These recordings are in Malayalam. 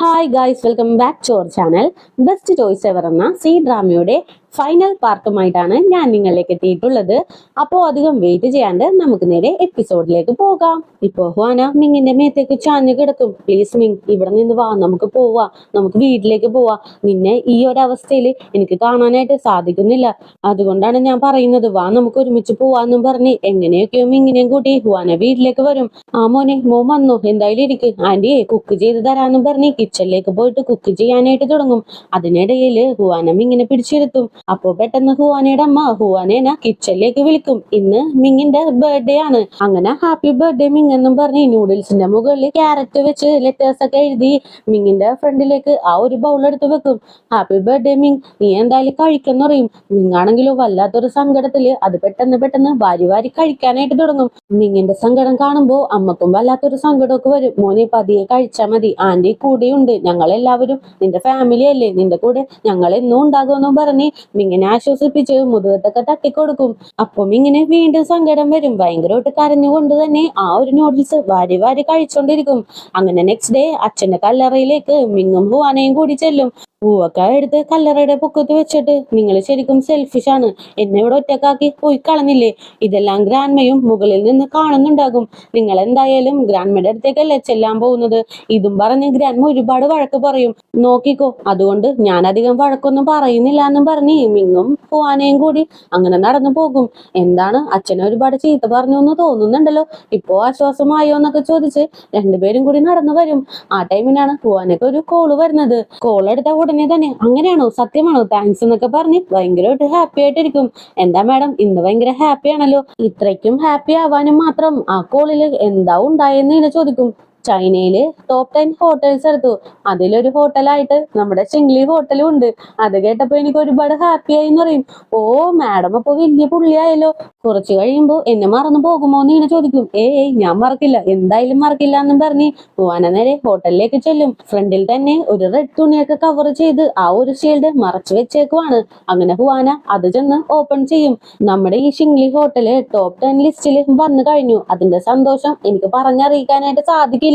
Hi guys, welcome back to our channel. Best choice ever എന്ന സി ഡ്രാമയുടെ ഫൈനൽ പാർട്ടുമായിട്ടാണ് ഞാൻ നിങ്ങളിലേക്ക് എത്തിയിട്ടുള്ളത്. അപ്പോൾ അധികം വെയിറ്റ് ചെയ്യാണ്ട് നമുക്ക് നേരെ എപ്പിസോഡിലേക്ക് പോകാം. ഇപ്പോ ഹുവാന മിങ്ങിന്റെ മേത്തേക്ക് ചാഞ്ഞു കിടക്കും. പ്ലീസ് മിങ്, ഇവിടെ നിന്ന് വാ, നമുക്ക് പോവാ, നമുക്ക് വീട്ടിലേക്ക് പോവാ. നിന്നെ ഈ ഒരു അവസ്ഥയിൽ എനിക്ക് കാണാനായിട്ട് സാധിക്കുന്നില്ല, അതുകൊണ്ടാണ് ഞാൻ പറയുന്നത്, വാ നമുക്ക് ഒരുമിച്ച് പോവാന്നും പറഞ്ഞ് എങ്ങനെയൊക്കെയോ മിങ്ങിനെയും കൂട്ടി ഹുവാന വീട്ടിലേക്ക് വരും. ആ മോനെ, മോൻ വന്നോ? എന്തായാലും ഇരിക്ക്, ആന്റിയെ കുക്ക് ചെയ്ത് തരാന്നും പറഞ്ഞ് കിച്ചണിലേക്ക് പോയിട്ട് കുക്ക് ചെയ്യാനായിട്ട് തുടങ്ങും. അതിനിടയിൽ ഹുവാന മിങ്ങിനെ പിടിച്ചെടുത്തും. അപ്പോ പെട്ടെന്ന് ഹുവാനയുടെ അമ്മ ഹുവാനേന കിച്ചണിലേക്ക് വിളിക്കും. ഇന്ന് മിങ്ങിന്റെ ബർത്ത്ഡേ ആണ്. അങ്ങനെ ഹാപ്പി ബർത്ത്ഡേ മിങ് എന്നും പറഞ്ഞ് നൂഡിൽസിന്റെ മുകളിൽ ക്യാരറ്റ് വെച്ച് ലെറ്റേഴ്സ് ഒക്കെ എഴുതി മിങ്ങിന്റെ ഫ്രണ്ടിലേക്ക് ആ ഒരു ബൗൾ എടുത്ത് വെക്കും. ഹാപ്പി ബർത്ത്ഡേ മിങ്, നീ എന്തായാലും കഴിക്കെന്ന് പറയും. മിങ്ങാണെങ്കിലോ വല്ലാത്തൊരു സങ്കടത്തില് അത് പെട്ടെന്ന് വാരി വാരി കഴിക്കാനായിട്ട് തുടങ്ങും. മിങ്ങിന്റെ സങ്കടം കാണുമ്പോ അമ്മക്കും വല്ലാത്തൊരു സങ്കടമൊക്കെ വരും. മോനെ പതിയെ കഴിച്ചാ മതി, ആന്റി കൂടെയുണ്ട്, ഞങ്ങളെല്ലാവരും നിന്റെ ഫാമിലി അല്ലേ, നിന്റെ കൂടെ ഞങ്ങൾ എന്നും ഉണ്ടാകുമെന്നും പറഞ്ഞ് മിങ്ങിനെ ആശ്വസിപ്പിച്ച് മുതുകത്തൊക്കെ തട്ടിക്കൊടുക്കും. അപ്പം ഇങ്ങനെ വീണ്ടും സങ്കടം വരും. ഭയങ്കരമായിട്ട് കരഞ്ഞുകൊണ്ട് തന്നെ ആ ഒരു നൂഡിൽസ് വാരി വാരി കഴിച്ചോണ്ടിരിക്കും. അങ്ങനെ നെക്സ്റ്റ് ഡേ അച്ഛന്റെ കല്ലറയിലേക്ക് മിങ്ങും ഹുവാനയും കൂടി ചെല്ലും. പൂവൊക്കെ എടുത്ത് കല്ലറയുടെ പൊക്കത്ത് വെച്ചിട്ട്, നിങ്ങൾ ശരിക്കും സെൽഫിഷ് ആണ്, എന്നെ ഇവിടെ ഒറ്റക്കാക്കി പോയി കളഞ്ഞില്ലേ, ഇതെല്ലാം ഗ്രാൻഡ്മയും മുകളിൽ നിന്ന് കാണുന്നുണ്ടാകും, നിങ്ങൾ എന്തായാലും ഗ്രാൻഡ്മയുടെ അടുത്തേക്കല്ലേ ചെല്ലാൻ പോകുന്നത്. ഇതും പറഞ്ഞ് ഗ്രാൻഡ്മ ഒരുപാട് വഴക്ക് പറയും. നോക്കിക്കോ, അതുകൊണ്ട് ഞാൻ അധികം വഴക്കൊന്നും പറയുന്നില്ല എന്നും പറഞ്ഞ് മിങ്ങും ഹുവാനയും കൂടി അങ്ങനെ നടന്നു പോകും. എന്താണ്, അച്ഛനെ ഒരുപാട് ചീത്ത പറഞ്ഞു എന്ന് തോന്നുന്നുണ്ടല്ലോ, ഇപ്പോ ആശ്വാസമായോ എന്നൊക്കെ ചോദിച്ച് രണ്ടുപേരും കൂടി നടന്നു വരും. ആ ടൈമിനാണ് ഹുവാനക്ക് ഒരു കോള് വരുന്നത്. കോൾ എടുത്ത ഉടനെ തന്നെ, അങ്ങനെയാണോ, സത്യമാണോ, താങ്ക്സ് എന്നൊക്കെ പറഞ്ഞ് ഭയങ്കരമായിട്ട് ഹാപ്പി ആയിട്ടിരിക്കും. എന്താ മാഡം, ഇന്ന് ഭയങ്കര ഹാപ്പി ആണല്ലോ, ഇത്രയ്ക്കും ഹാപ്പി ആവാനും മാത്രം ആ കോളിൽ എന്താ ഉണ്ടായെന്ന് ചോദിക്കും. ചൈനയില് ടോപ്പ് 10 ഹോട്ടൽസ് എടുത്തു, അതിലൊരു ഹോട്ടലായിട്ട് നമ്മുടെ ചിങ്ലി ഹോട്ടലും ഉണ്ട്. അത് കേട്ടപ്പോ എനിക്ക് ഒരുപാട് ഹാപ്പി ആയി എന്ന് പറയും. ഓ മാഡം, അപ്പൊ വലിയ പുള്ളിയായല്ലോ, കുറച്ച് കഴിയുമ്പോ എന്നെ മറന്നു പോകുമോ എന്ന് ചോദിക്കും. ഏയ് ഞാൻ മറക്കില്ല, എന്തായാലും മറക്കില്ല എന്നും പറഞ്ഞ് ഹുവാന നേരെ ഹോട്ടലിലേക്ക് ചെല്ലും. ഫ്രണ്ടിൽ തന്നെ ഒരു റെഡ് തുണിയൊക്കെ കവർ ചെയ്ത് ആ ഒരു ഷീൽഡ് മറച്ചു വെച്ചേക്കുവാണ്. അങ്ങനെ ഹുവാന അത് ചെന്ന് ഓപ്പൺ ചെയ്യും. നമ്മുടെ ഈ ഷിങ്ലി ഹോട്ടല് ടോപ്പ് 10 ലിസ്റ്റിൽ വന്നു കഴിഞ്ഞു. അതിന്റെ സന്തോഷം എനിക്ക് പറഞ്ഞറിയിക്കാനായിട്ട് സാധിക്കില്ല.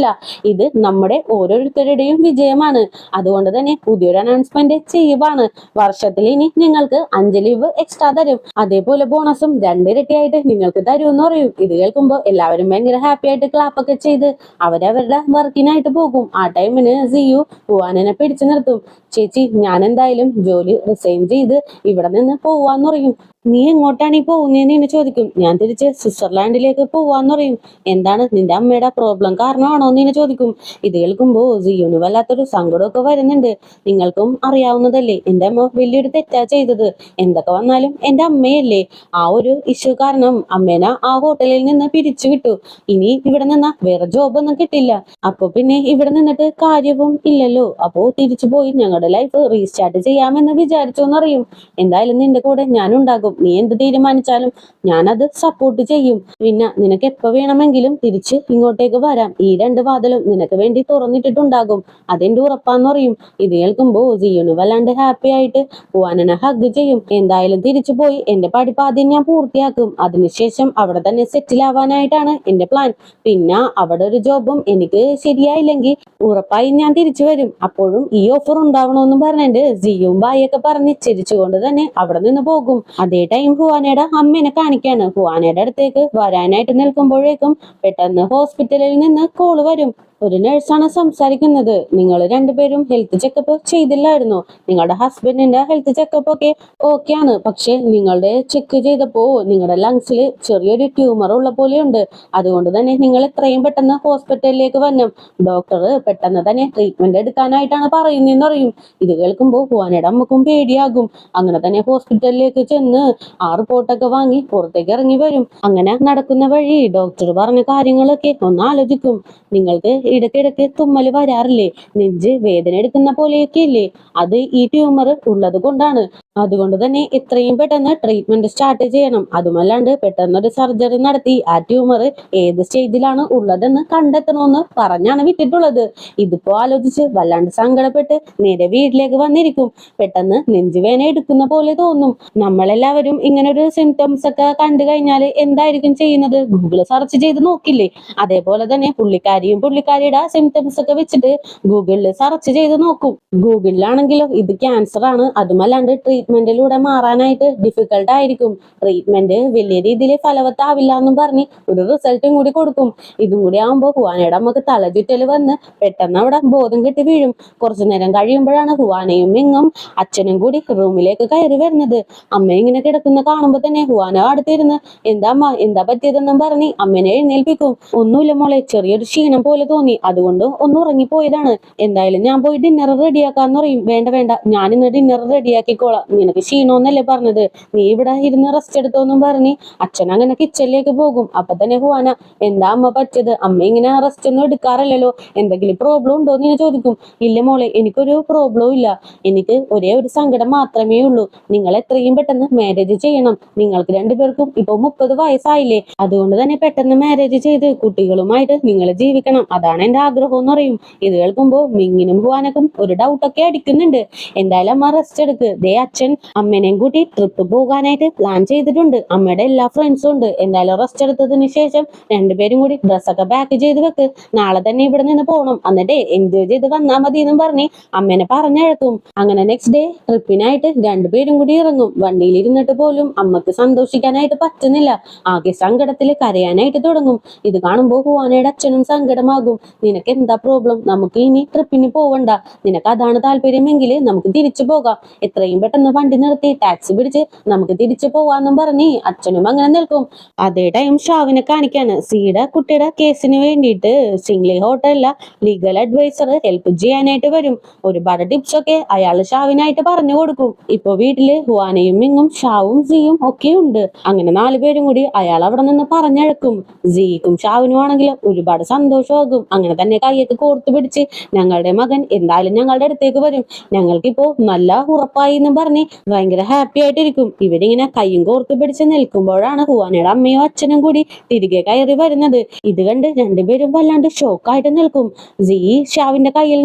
ഇത് നമ്മുടെ ഓരോരുത്തരുടെയും വിജയമാണ്. അതുകൊണ്ട് തന്നെ പുതിയൊരു അനൗൺസ്മെന്റ് ചെയ്യുവാണ്. വർഷത്തിൽ ഇനി നിങ്ങൾക്ക് 5 ലീവ് എക്സ്ട്രാ തരും, അതേപോലെ ബോണസും 2 ഇരട്ടിയായിട്ട് നിങ്ങൾക്ക് തരുമെന്ന് പറയും. ഇത് കേൾക്കുമ്പോൾ എല്ലാവരും ഭയങ്കര ഹാപ്പി ആയിട്ട് ക്ലാപ്പ് ഒക്കെ ചെയ്ത് അവരവരുടെ വർക്കിനായിട്ട് പോകും. ആ ടൈമിന് സിയു ഹുവാനനെ പിടിച്ചു നിർത്തും. ചേച്ചി, ഞാൻ എന്തായാലും ജോലി റിസൈൻ ചെയ്ത് ഇവിടെ നിന്ന് പോവാന്ന് പറയും. നീ എങ്ങോട്ടാണ് ഈ പോകുന്നതെന്ന് ചോദിക്കും. ഞാൻ തിരിച്ച് സ്വിറ്റ്സർലാൻഡിലേക്ക് പോവാന്ന് പറയും. എന്താണ്, നിന്റെ അമ്മയുടെ പ്രോബ്ലം കാരണമാണോ എന്ന് ചോദിക്കും. ഇത് കേൾക്കുമ്പോ സിയുന് വല്ലാത്തൊരു സങ്കടമൊക്കെ വരുന്നുണ്ട്. നിങ്ങൾക്കും അറിയാവുന്നതല്ലേ, എന്റെ അമ്മ വലിയൊരു തെറ്റാ ചെയ്തത്, എന്തൊക്കെ വന്നാലും എന്റെ അമ്മയല്ലേ, ആ ഒരു ഇഷ്യൂ കാരണം അമ്മേനെ ആ ഹോട്ടലിൽ നിന്ന് പിരിച്ചു വിട്ടു. ഇനി ഇവിടെ നിന്നാ വേറെ ജോബ് ഒന്നും കിട്ടില്ല, അപ്പൊ പിന്നെ ഇവിടെ നിന്നിട്ട് കാര്യവും ഇല്ലല്ലോ, അപ്പോ തിരിച്ചു പോയി ഞങ്ങളുടെ ലൈഫ് റീസ്റ്റാർട്ട് ചെയ്യാമെന്ന് വിചാരിച്ചു എന്നറിയും. എന്തായാലും നിന്റെ കൂടെ ഞാൻ ഉണ്ടാകും, നീ എന്ത് തീരുമാനിച്ചാലും ഞാനത് സപ്പോർട്ട് ചെയ്യും. പിന്നെ നിനക്ക് എപ്പോ വേണമെങ്കിലും തിരിച്ച് ഇങ്ങോട്ടേക്ക് വരാം, ഈ 2 വാതിലും നിനക്ക് വേണ്ടി തുറന്നിട്ടിട്ടുണ്ടാകും, അതെന്റെ ഉറപ്പാന്ന് പറയും. ഇത് കേൾക്കുമ്പോ സിയുന് വല്ലാണ്ട് ഹാപ്പി ആയിട്ട് ഹുവാനനെ ഹഗ് ചെയ്യും. എന്തായാലും തിരിച്ചു പോയി എന്റെ പഠിപ്പ് ആദ്യം ഞാൻ പൂർത്തിയാക്കും, അതിനുശേഷം അവിടെ തന്നെ സെറ്റിൽ ആവാനായിട്ടാണ് എന്റെ പ്ലാൻ. പിന്നെ അവിടെ ഒരു ജോബും എനിക്ക് ശരിയായില്ലെങ്കിൽ ഉറപ്പായി ഞാൻ തിരിച്ചു വരും, അപ്പോഴും ഈ ഓഫർ ഉണ്ടാവണമെന്നും പറഞ്ഞിട്ട് സിയും ബായൊക്കെ പറഞ്ഞ് ചിരിച്ചുകൊണ്ട് തന്നെ അവിടെ നിന്ന് പോകും. അതേ ടൈം ഹുവാനയുടെ അമ്മേനെ കാണിക്കാണ്. ഹുവാനയുടെ അടുത്തേക്ക് വരാനായിട്ട് നിൽക്കുമ്പോഴേക്കും പെട്ടെന്ന് ഹോസ്പിറ്റലിൽ നിന്ന് കോള് വരും. ഒരു നഴ്സാണ് സംസാരിക്കുന്നത്. നിങ്ങൾ രണ്ടുപേരും ഹെൽത്ത് ചെക്കപ്പ് ചെയ്തില്ലായിരുന്നോ? നിങ്ങളുടെ ഹസ്ബൻഡിന്റെ ഹെൽത്ത് ചെക്കപ്പ് ഒക്കെ ഓക്കെയാണ്, പക്ഷെ നിങ്ങളുടെ ചെക്ക് ചെയ്തപ്പോ നിങ്ങളുടെ ലങ്സിൽ ചെറിയൊരു ട്യൂമർ ഉള്ള പോലെയുണ്ട്, അതുകൊണ്ട് തന്നെ നിങ്ങൾ എത്രയും പെട്ടെന്ന് ഹോസ്പിറ്റലിലേക്ക് വരണം, ഡോക്ടർ പെട്ടെന്ന് തന്നെ ട്രീറ്റ്മെന്റ് എടുക്കാനായിട്ടാണ് പറയുന്നതെന്ന് പറയും. ഇത് കേൾക്കുമ്പോൾ ഹുവാനയുടെ അമ്മക്കും പേടിയാകും. അങ്ങനെ തന്നെ ഹോസ്പിറ്റലിലേക്ക് ചെന്ന് ആ റിപ്പോർട്ടൊക്കെ വാങ്ങി പുറത്തേക്ക് ഇറങ്ങി വരും. അങ്ങനെ നടക്കുന്ന വഴി ഡോക്ടർ പറഞ്ഞ കാര്യങ്ങളൊക്കെ ഒന്ന് ആലോചിക്കും. നിങ്ങൾക്ക് ഇടയ്ക്കിടയ്ക്ക് തുമ്മല് വരാറില്ലേ, നെഞ്ച് വേദന എടുക്കുന്ന പോലെയൊക്കെ ഇല്ലേ, അത് ഈ ട്യൂമർ ഉള്ളത് കൊണ്ടാണ്, അതുകൊണ്ട് തന്നെ എത്രയും പെട്ടെന്ന് ട്രീറ്റ്മെന്റ് സ്റ്റാർട്ട് ചെയ്യണം, അതുമല്ലാണ്ട് പെട്ടെന്നൊരു സർജറി നടത്തി ആ ട്യൂമർ ഏത് സ്റ്റേജിലാണ് ഉള്ളതെന്ന് കണ്ടെത്തണമെന്ന് പറഞ്ഞാണ് വിട്ടിട്ടുള്ളത്. ഇതിപ്പോ ആലോചിച്ച് വല്ലാണ്ട് സങ്കടപ്പെട്ട് നേരെ വീട്ടിലേക്ക് വന്നിരിക്കും. പെട്ടെന്ന് നെഞ്ചുവേദന എടുക്കുന്ന പോലെ തോന്നും. നമ്മളെല്ലാവരും ഇങ്ങനൊരു സിംറ്റംസ് ഒക്കെ കണ്ടു കഴിഞ്ഞാൽ എന്തായിരിക്കും ചെയ്യുന്നത്, ഗൂഗിൾ സെർച്ച് ചെയ്ത് നോക്കില്ലേ, അതേപോലെ തന്നെ പുള്ളിക്കാരിയും പുള്ളിക്കാരിയുടെ സിംറ്റംസ് ഒക്കെ വെച്ചിട്ട് ഗൂഗിളിൽ സെർച്ച് ചെയ്ത് നോക്കും. ഗൂഗിളിലാണെങ്കിലും ഇത് ക്യാൻസർ ആണ്, അതുമല്ലാണ്ട് ട്രീറ്റ്മെന്റിലൂടെ മാറാനായിട്ട് ഡിഫിക്കൽട്ട് ആയിരിക്കും, ട്രീറ്റ്മെന്റ് വലിയ രീതിയിൽ ഫലവത്താവില്ല എന്നും പറഞ്ഞ് ഒരു റിസൾട്ടും കൂടി കൊടുക്കും. ഇതും കൂടി ആകുമ്പോൾ ഹുവാനയുടെ അമ്മക്ക് തലചുറ്റല് വന്ന് പെട്ടെന്ന് അവിടെ ബോധം കെട്ടി വീഴും. കുറച്ചു നേരം കഴിയുമ്പോഴാണ് ഹുവാനയും മിങ്ങും അച്ഛനും കൂടി റൂമിലേക്ക് കയറി വരുന്നത്. അമ്മ ഇങ്ങനെ കിടക്കുന്ന കാണുമ്പോ തന്നെ ഹുവാന അടുത്തിരുന്ന് എന്താ അമ്മ എന്താ പറ്റിയതെന്നും പറഞ്ഞ് അമ്മനെ എഴുന്നേൽപ്പിക്കും. ഒന്നുമില്ല മോളെ, ചെറിയൊരു ക്ഷീണം പോലെ തോന്നി, അതുകൊണ്ട് ഒന്ന് ഉറങ്ങിപ്പോയതാണ്. എന്തായാലും ഞാൻ പോയി ഡിന്നർ റെഡിയാക്കാന്ന് പറയും. വേണ്ട വേണ്ട, ഞാൻ ഇന്ന് ഡിന്നർ റെഡിയാക്കിക്കോളാം, നിനക്ക് ക്ഷീണോന്നല്ലേ പറഞ്ഞത്, നീ ഇവിടെ ഇരുന്ന് റെസ്റ്റ് എടുത്തോന്നും പറഞ്ഞ് അച്ഛൻ അങ്ങനെ കിച്ചണിലേക്ക് പോകും. അപ്പൊ തന്നെ ഹുവാന എന്താ അമ്മ പറ്റിയത്, അമ്മ ഇങ്ങനെ റെസ്റ്റ് ഒന്നും എടുക്കാറില്ലല്ലോ, എന്തെങ്കിലും പ്രോബ്ലം ഉണ്ടോ എന്ന് ചോദിക്കും. ഇല്ല മോളെ, എനിക്കൊരു പ്രോബ്ലവും ഇല്ല, എനിക്ക് ഒരേ ഒരു സങ്കടം മാത്രമേ ഉള്ളൂ. നിങ്ങൾ എത്രയും പെട്ടെന്ന് മാരേജ് ചെയ്യണം, നിങ്ങൾക്ക് രണ്ടുപേർക്കും ഇപ്പൊ 30 വയസ്സായില്ലേ, അതുകൊണ്ട് തന്നെ പെട്ടെന്ന് മാരേജ് ചെയ്ത് കുട്ടികളുമായിട്ട് നിങ്ങൾ ജീവിക്കണം, അതാണ് എന്റെ ആഗ്രഹം എന്ന് പറയും. ഇത് കേൾക്കുമ്പോ മിങ്ങിനും ഹുവാനക്കും ഒരു ഡൗട്ടൊക്കെ അടിക്കുന്നുണ്ട്. എന്തായാലും അമ്മ റെസ്റ്റ് എടുക്ക്, ദേ അച്ഛൻ അമ്മേനെയും കൂട്ടി ട്രിപ്പ് പോകാനായിട്ട് പ്ലാൻ ചെയ്തിട്ടുണ്ട്, അമ്മയുടെ എല്ലാ ഫ്രണ്ട്സും ഉണ്ട്. എന്തായാലും റെസ്റ്റ് എടുത്തതിന് ശേഷം രണ്ടുപേരും കൂടി ഡ്രസ്സൊക്കെ പാക്ക് ചെയ്ത് വെക്ക്, നാളെ തന്നെ ഇവിടെ നിന്ന് പോകണം, എന്നിട്ട് എൻജോയ് ചെയ്ത് വന്നാൽ മതി എന്നും പറഞ്ഞ് അമ്മേനെ പറഞ്ഞഴക്കും. അങ്ങനെ നെക്സ്റ്റ് ഡേ ട്രിപ്പിനായിട്ട് രണ്ടുപേരും കൂടി ഇറങ്ങും. വണ്ടിയിൽ ഇരുന്നിട്ട് പോലും അമ്മക്ക് സന്തോഷിക്കാനായിട്ട് പറ്റുന്നില്ല, ആകെ സങ്കടത്തിൽ കരയാനായിട്ട് തുടങ്ങും. ഇത് കാണുമ്പോൾ ഹുവാനയുടെ അച്ഛനും സങ്കടമാകും. നിനക്ക് എന്താ പ്രോബ്ലം, നമുക്ക് ഇനി ട്രിപ്പിന് പോവണ്ട, നിനക്ക് അതാണ് താല്പര്യമെങ്കിൽ നമുക്ക് തിരിച്ചു പോകാം, എത്രയും പെട്ടെന്ന് വണ്ടി നിർത്തി ടാക്സി പിടിച്ച് നമുക്ക് തിരിച്ചു പോവാന്നും പറഞ്ഞ് അച്ഛനും അങ്ങനെ നിൽക്കും. അതേ ടൈം ഷാവിനെ കാണിക്കാണ്. സീയുടെ കുട്ടിയുടെ കേസിന് വേണ്ടിയിട്ട് സിംഗ്ലി ഹോട്ടലിലെ ലീഗൽ അഡ്വൈസർ ഹെൽപ്പ് ചെയ്യാനായിട്ട് വരും. ഒരുപാട് ടിപ്സ് ഒക്കെ അയാൾ ഷാവിനായിട്ട് പറഞ്ഞു കൊടുക്കും. ഇപ്പൊ വീട്ടില് ഹുവാനയും മിങ്ങും ഷാവും സിയും ഒക്കെ ഉണ്ട്. അങ്ങനെ 4 പേരും കൂടി അയാൾ അവിടെ നിന്ന് പറഞ്ഞഴക്കും. സിക്കും ഷാവിനും ആണെങ്കിലും ഒരുപാട് സന്തോഷമാകും. അങ്ങനെ തന്നെ കൈയൊക്കെ കോർത്തു പിടിച്ച് ഞങ്ങളുടെ മകൻ എന്തായാലും ഞങ്ങളുടെ അടുത്തേക്ക് വരും, ഞങ്ങൾക്കിപ്പോ നല്ല ഉറപ്പായി എന്ന് പറഞ്ഞ് ഭയങ്കര ഹാപ്പി ആയിട്ടിരിക്കും. ഇവരിങ്ങനെ കൈയും കോർത്തു പിടിച്ച് നിൽക്കുമ്പോഴാണ് ഹുവാനയുടെ അമ്മയും അച്ഛനും കൂടി തിരികെ കയറി വരുന്നത്. ഇത് കണ്ട് രണ്ടുപേരും വല്ലാണ്ട് ഷോക്കായിട്ട് നിൽക്കും. സി ഷാവിന്റെ കയ്യിൽ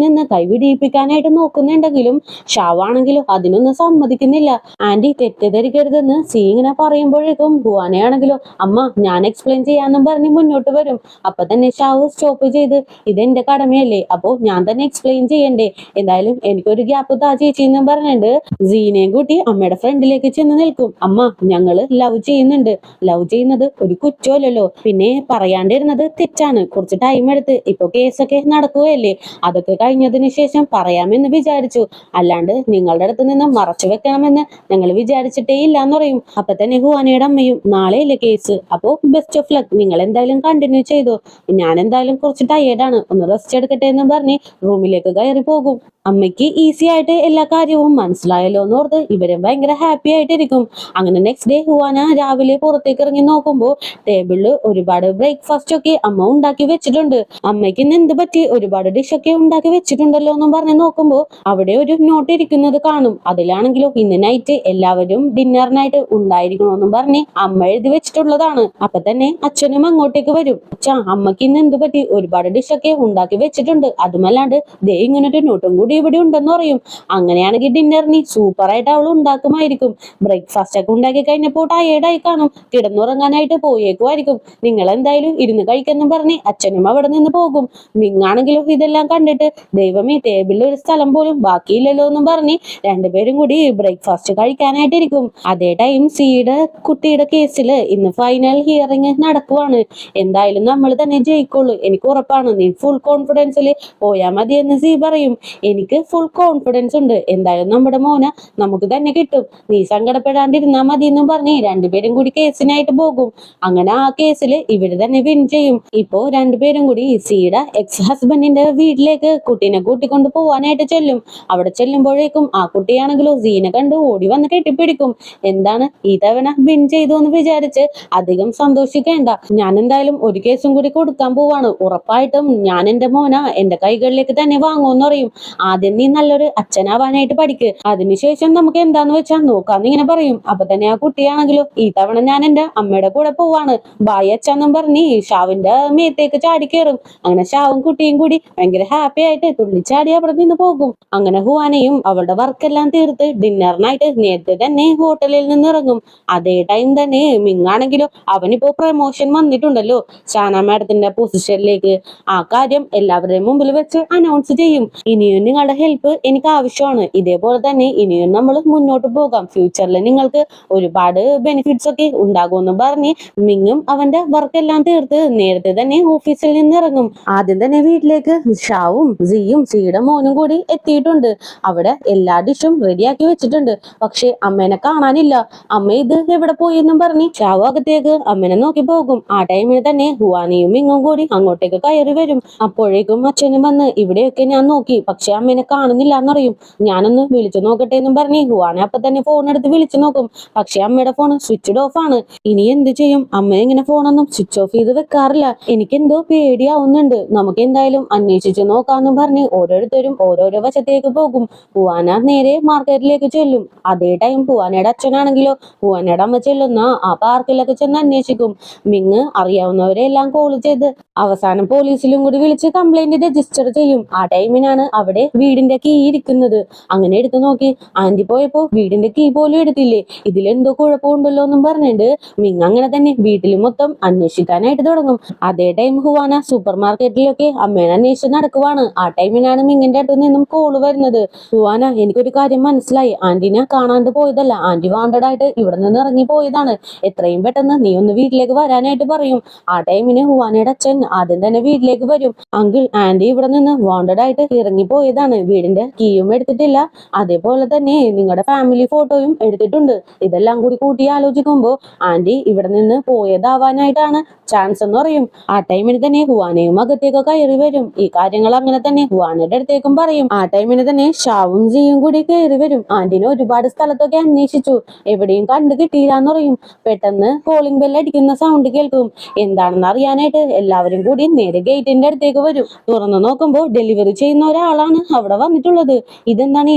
നിന്ന് കൈ വിടിയിപ്പിക്കാനായിട്ട് നോക്കുന്നുണ്ടെങ്കിലും ഷാവാണെങ്കിലും അതിനൊന്നും സമ്മതിക്കുന്നില്ല. ആന്റി തെറ്റിദ്ധരിക്കരുതെന്ന് സി ഇങ്ങനെ പറയുമ്പോഴേക്കും ഹുവാനയാണെങ്കിലോ അമ്മ ഞാൻ എക്സ്പ്ലെയിൻ ചെയ്യാന്നും പറഞ്ഞ് മുന്നോട്ട് വരും. അപ്പൊ തന്നെ ഷാവ് സ്റ്റോപ്പ് ചെയ്ത് ഇതെന്റെ കടമയല്ലേ, അപ്പോ ഞാൻ തന്നെ എക്സ്പ്ലെയിൻ ചെയ്യണ്ടേ, എന്തായാലും എനിക്കൊരു ഗ്യാപ്പ് താ ചേച്ചി എന്നും പറഞ്ഞിട്ട് സീനെയും കൂട്ടി അമ്മയുടെ ഫ്രണ്ടിലേക്ക് ചെന്ന് നിൽക്കും. അമ്മ ഞങ്ങള് ലവ് ചെയ്യുന്നുണ്ട്, ലവ് ചെയ്യുന്നത് ഒരു കുറ്റമല്ലല്ലോ, പിന്നെ പറയാണ്ടിരുന്നത് തെറ്റാണ്, കുറച്ച് ടൈം എടുത്ത് ഇപ്പൊ കേസൊക്കെ നടക്കുകയല്ലേ, അതൊക്കെ കഴിഞ്ഞതിന് ശേഷം പറയാമെന്ന് വിചാരിച്ചു, അല്ലാണ്ട് നിങ്ങളുടെ അടുത്ത് നിന്ന് മറച്ചു വെക്കണമെന്ന് ഞങ്ങൾ വിചാരിച്ചിട്ടേ ഇല്ല എന്ന് പറയും. അപ്പൊ തന്നെ ഹുവാനയുടെ അമ്മയും നാളെയല്ലേ കേസ്, അപ്പോ ബെസ്റ്റ് ഓഫ് ലക്ക്, നിങ്ങൾ എന്തായാലും കണ്ടിന്യൂ ചെയ്തു, ഞാൻ എന്തായാലും കുറച്ച് ടയേർഡാണ്, ഒന്ന് റെസ്റ്റ് എടുക്കട്ടെ എന്നും പറഞ്ഞ് റൂമിലേക്ക് കയറി പോകും. അമ്മയ്ക്ക് ഈസി ആയിട്ട് എല്ലാ കാര്യവും മനസ്സിലായല്ലോ എന്ന് ഓർത്ത് ഇവരും ഭയങ്കര ഹാപ്പി ആയിട്ടിരിക്കും. അങ്ങനെ നെക്സ്റ്റ് ഡേ ഹുവാന രാവിലെ പുറത്തേക്ക് ഇറങ്ങി നോക്കുമ്പോൾ ടേബിളില് ഒരുപാട് ബ്രേക്ക്ഫാസ്റ്റ് ഒക്കെ അമ്മ ഉണ്ടാക്കി വെച്ചിട്ടുണ്ട്. അമ്മയ്ക്ക് ഇന്ന് എന്ത് പറ്റി, ഒരുപാട് ഡിഷൊക്കെ ഉണ്ടാക്കി വെച്ചിട്ടുണ്ടല്ലോ എന്നും പറഞ്ഞ് നോക്കുമ്പോൾ അവിടെ ഒരു നോട്ട് ഇരിക്കുന്നത് കാണും. അതിലാണെങ്കിലോ ഇന്ന് നൈറ്റ് എല്ലാവരും ഡിന്നറിനായിട്ട് ഉണ്ടായിരിക്കണമെന്നും പറഞ്ഞ് അമ്മ എഴുതി വെച്ചിട്ടുള്ളതാണ്. അപ്പൊ തന്നെ അച്ഛനും അങ്ങോട്ടേക്ക് വരും. അച്ഛാ അമ്മയ്ക്ക് ഇന്ന് എന്ത് പറ്റി, ഒരുപാട് ഡിഷൊക്കെ ഉണ്ടാക്കി വെച്ചിട്ടുണ്ട്, അതുമല്ലാണ്ട് ദേ ഇങ്ങനൊരു നോട്ടും കൂടി ഇവിടെ ഉണ്ടെന്ന് പറയും. അങ്ങനെയാണെങ്കിൽ ഡിന്നറിന് സൂപ്പർ ആയിട്ട് അവൾ ഉണ്ടാക്കുമായിരിക്കും. ബ്രേക്ക്ഫാസ്റ്റ് ഒക്കെ ഉണ്ടാക്കി കഴിഞ്ഞപ്പോൾ ടയേർഡായി കാണും, കിടന്നുറങ്ങാനായിട്ട് പോയേക്കുമായിരിക്കും. നിങ്ങൾ എന്തായാലും ഇരുന്ന് കഴിക്കെന്നും പറഞ്ഞ് അച്ഛനും അവിടെ നിന്ന് പോകും. മിങ്ങാണെങ്കിലും ഇതെല്ലാം കണ്ടിട്ട് ദൈവമേ ടേബിളിൽ ഒരു സ്ഥലം പോലും ബാക്കിയില്ലല്ലോ എന്നും പറഞ്ഞ് രണ്ടുപേരും കൂടി ബ്രേക്ക്ഫാസ്റ്റ് കഴിക്കാനായിട്ടിരിക്കും. അതേ ടൈം സിയുടെ കുട്ടിയുടെ കേസിൽ ഇന്ന് ഫൈനൽ ഹിയറിംഗ് നടക്കുവാണ്. എന്തായാലും നമ്മൾ തന്നെ ജയിക്കുള്ളൂ, എനിക്ക് ഉറപ്പാണ്, നീ ഫുൾ കോൺഫിഡൻസിൽ പോയാൽ മതി എന്ന് സി പറയും. എനിക്ക് ഫുൾ കോൺഫിഡൻസ് ഉണ്ട്, എന്തായാലും നമ്മുടെ മോന നമുക്ക് തന്നെ കിട്ടും, നീ സങ്കടപ്പെടാണ്ടിരുന്നാ മതി എന്നും പറഞ്ഞ് രണ്ടുപേരും കൂടി കേസിനായിട്ട് പോകും. അങ്ങനെ ആ കേസിൽ ഇവര് തന്നെ വിൻ ചെയ്യും. ഇപ്പോ രണ്ടുപേരും കൂടി സിയുടെ എക്സ് ഹസ്ബൻഡിന്റെ വീട്ടിലേക്ക് കുട്ടീനെ കൂട്ടിക്കൊണ്ട് പോവാനായിട്ട് ചെല്ലും. അവിടെ ചെല്ലുമ്പോഴേക്കും ആ കുട്ടിയാണെങ്കിലോ സീനെ കണ്ട് ഓടി വന്ന് കെട്ടിപ്പിടിക്കും. എന്താണ് ഈ തവണ വിൻ ചെയ്തു എന്ന് വിചാരിച്ച് അധികം സന്തോഷിക്കേണ്ട, ഞാൻ എന്തായാലും ഒരു കേസും കൂടി കൊടുക്കാൻ പോവാണ്, ഉറപ്പായിട്ടും ഞാൻ എന്റെ മോന എന്റെ കൈകളിലേക്ക് തന്നെ വാങ്ങുമെന്ന് പറയും. ആദ്യം നീ നല്ലൊരു അച്ഛനാവാനായിട്ട് പഠിക്ക്, അതിനുശേഷം നമുക്ക് എന്താന്ന് വെച്ചാൽ നോക്കാന്ന് ഇങ്ങനെ പറയും. അപ്പൊ തന്നെ ആ കുട്ടിയാണെങ്കിലോ ഈ തവണ ഞാൻ എന്റെ അമ്മയുടെ കൂടെ പോവാണ്, ബായ് അച്ഛന്നും പറഞ്ഞ് ഷാവിന്റെ മേത്തേക്ക് ചാടി കയറും. അങ്ങനെ ഷാവും കുട്ടിയും കൂടി ഭയങ്കര ഹാപ്പി ആയിട്ട് തുള്ളിച്ചാടി അവിടെ നിന്ന് പോകും. അങ്ങനെ ഹുവാനയും അവളുടെ വർക്കെല്ലാം തീർത്ത് ഡിന്നറിനായിട്ട് നേരത്തെ തന്നെ ഹോട്ടലിൽ നിന്ന് ഇറങ്ങും. അതേ ടൈം തന്നെ മിങ്ങാണെങ്കിലോ അവനിപ്പോ പ്രമോഷൻ വന്നിട്ടുണ്ടല്ലോ ഷാന മാഡത്തിന്റെ പൊസിഷനിലേക്ക്, ആ കാര്യം എല്ലാവരുടെയും മുമ്പിൽ വെച്ച് അനൗൺസ് ചെയ്യും. ഇനിയും നിങ്ങളുടെ ഹെൽപ്പ് എനിക്ക് ആവശ്യമാണ്. ഇതേപോലെ തന്നെ ഇനിയും നമ്മൾ മുന്നോട്ട് പോകാം. ഫ്യൂച്ചറിൽ നിങ്ങൾക്ക് ഒരുപാട് ബെനിഫിറ്റ്സ് ഒക്കെ ഉണ്ടാകുമെന്ന് പറഞ്ഞ് മിങ്ങും അവന്റെ വർക്ക് എല്ലാം തീർത്ത് നേരത്തെ തന്നെ ഓഫീസിൽ നിന്ന് ഇറങ്ങും. ആദ്യം തന്നെ വീട്ടിലേക്ക് ഷാവും സിയും സിയുടെ മോനും കൂടി എത്തിയിട്ടുണ്ട്. അവിടെ എല്ലാ ഡിഷും റെഡിയാക്കി വെച്ചിട്ടുണ്ട്. പക്ഷെ അമ്മേനെ കാണാനില്ല. അമ്മ ഇത് എവിടെ പോയി എന്നും പറഞ്ഞ് ഷാവു അകത്തേക്ക് അമ്മനെ നോക്കി പോകും. ആ ടൈമിൽ തന്നെ ഹുവാനിയും മിങ്ങും കൂടി അങ്ങോട്ടേക്ക് കയറി വരും. അപ്പോഴേക്കും അച്ഛനും വന്ന് ഇവിടെയൊക്കെ ഞാൻ നോക്കി, പക്ഷെ അമ്മേനെ കാണുന്നില്ല എന്നറിയും. ഞാനൊന്ന് വിളിച്ചു നോക്കട്ടെ എന്നും പറഞ്ഞ് ഹുവാന അപ്പൊ തന്നെ ഫോൺ എടുത്ത് വിളിച്ചു നോക്കും. പക്ഷെ അമ്മയുടെ ഫോൺ സ്വിച്ച്ഡ് ഓഫ് ആണ്. ഇനി എന്ത് ചെയ്യും? അമ്മ ഇങ്ങനെ ഫോണൊന്നും സ്വിച്ച് ഓഫ് ചെയ്ത് വെക്കാറില്ല. എനിക്കെന്തോ പേടിയാവുന്നുണ്ട്. നമുക്ക് എന്തായാലും അന്വേഷിച്ചു നോക്കാന്നും പറഞ്ഞ് ഓരോരുത്തരും ഓരോരോ വശത്തേക്ക് പോകും. ഹുവാന നേരെ മാർക്കറ്റിലേക്ക് ചെല്ലും. അതേ ടൈം ഹുവാനയുടെ അച്ഛനാണെങ്കിലോ ഹുവാനയുടെ അമ്മ ചെല്ലുന്ന ആ പാർക്കിലൊക്കെ ചെന്ന് അന്വേഷിക്കും. മിങ് അറിയാവുന്നവരെ എല്ലാം കോൾ ചെയ്ത് അവസാനം പോലീസിലും കൂടി വിളിച്ച് കംപ്ലൈന്റ് രജിസ്റ്റർ ചെയ്യും. ആ ടൈമിനാണ് അവിടെ വീടിന്റെ കീ ഇരിക്കുന്നത്. അങ്ങനെ എടുത്തു നോക്കി ആന്റി പോയപ്പോ വീടിന്റെ കീ പോലും എടുത്തില്ലേ, ഇതിലെന്തോ കുഴപ്പമുണ്ടല്ലോ എന്നും പറഞ്ഞിട്ട് മിങ് അങ്ങനെ തന്നെ വീട്ടിൽ മൊത്തം അന്വേഷിക്കാനായിട്ട് തുടങ്ങും. അതേ ടൈം ഹുവാന സൂപ്പർ മാർക്കറ്റിലൊക്കെ അമ്മേനെ അന്വേഷിച്ച് നടക്കുവാണ്. ആ ടൈമിനാണ് മിങ്ങിന്റെ അടുത്ത് നിന്നും കോള് വരുന്നത്. ഹുവാന, എനിക്കൊരു കാര്യം മനസ്സിലായി. ആന്റിനെ കാണാണ്ട് പോയതല്ല, ആന്റി വാണ്ടഡ് ആയിട്ട് ഇവിടെ നിന്ന് ഇറങ്ങി പോയതാണ്. എത്രയും പെട്ടെന്ന് നീ ഒന്ന് വീട്ടിലേക്ക് വരാനായിട്ട് പറയും. ആ ടൈമിന് ഹുവാനയുടെ അച്ഛൻ ആദ്യം തന്നെ വീട്ടിലേക്ക് വരും. അങ്കിൾ, ആന്റി ഇവിടെ നിന്ന് വാണ്ടഡ് ആയിട്ട് ഇറങ്ങി പോയതാണ്. വീടിന്റെ കീയും എടുത്തിട്ടില്ല, അതേപോലെ തന്നെ നിങ്ങളുടെ ഫാമിലി ഫോട്ടോയും എടുത്തിട്ടുണ്ട്. ഇതെല്ലാം കൂടി കൂട്ടി ആലോചിക്കുമ്പോ ആന്റി ഇവിടെ നിന്ന് പോയതാവാനായിട്ടാണ് ചാൻസ് എന്ന് പറയും. ആ ടൈമിന് തന്നെ ഹുവാനയും അകത്തേക്ക് കയറി വരും. ഈ കാര്യങ്ങൾ അങ്ങനെ തന്നെ ഹുവാനയുടെ അടുത്തേക്കും പറയും. ആ ടൈമിന് തന്നെ ഷാവും സിയും കൂടി കയറി വരും. ആന്റിനെ ഒരുപാട് സ്ഥലത്തൊക്കെ അന്വേഷിച്ചു, എവിടെയും കണ്ടു കിട്ടിയില്ല എന്ന് പറയും. പെട്ടെന്ന് കോളിംഗ് ബെൽ അടിക്കുന്ന സൗണ്ട് കേൾക്കും. എന്താണെന്ന് അറിയാനായിട്ട് എല്ലാവരും കൂടി നേരെ ഗേറ്റിന്റെ അടുത്തേക്ക് വരും. തുറന്നു നോക്കുമ്പോൾ ഡെലിവറി ചെയ്യുന്ന ഒരാളാണ് അവിടെ വന്നിട്ടുള്ളത്. ഇതെന്താണ്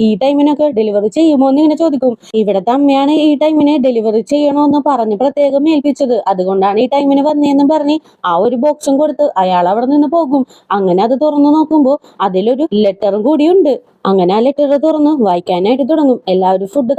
ഈ ടൈമിനൊക്കെ ഡെലിവറി ചെയ്യുമോ എന്ന് ഇങ്ങനെ ചോദിക്കും. ഇവിടത്തെ അമ്മയാണ് ഈ ടൈമിന് ഡെലിവറി ചെയ്യണോന്ന് പറഞ്ഞ് പ്രത്യേകം ഏൽപ്പിച്ചത്, അതുകൊണ്ടാണ് ഈ ടൈമിന് വന്നേന്നും പറഞ്ഞ് ആ ഒരു ബോക്സും കൊടുത്ത് അയാൾ അവിടെ നിന്ന് പോകും. അങ്ങനെ അത് തുറന്നു നോക്കുമ്പോൾ അതിലൊരു ലെറ്ററും കൂടിയുണ്ട്. അങ്ങനെ ആ ലെറ്റർ തുറന്ന് വായിക്കാനായിട്ട് തുടങ്ങും. എല്ലാവരും ഫുഡ്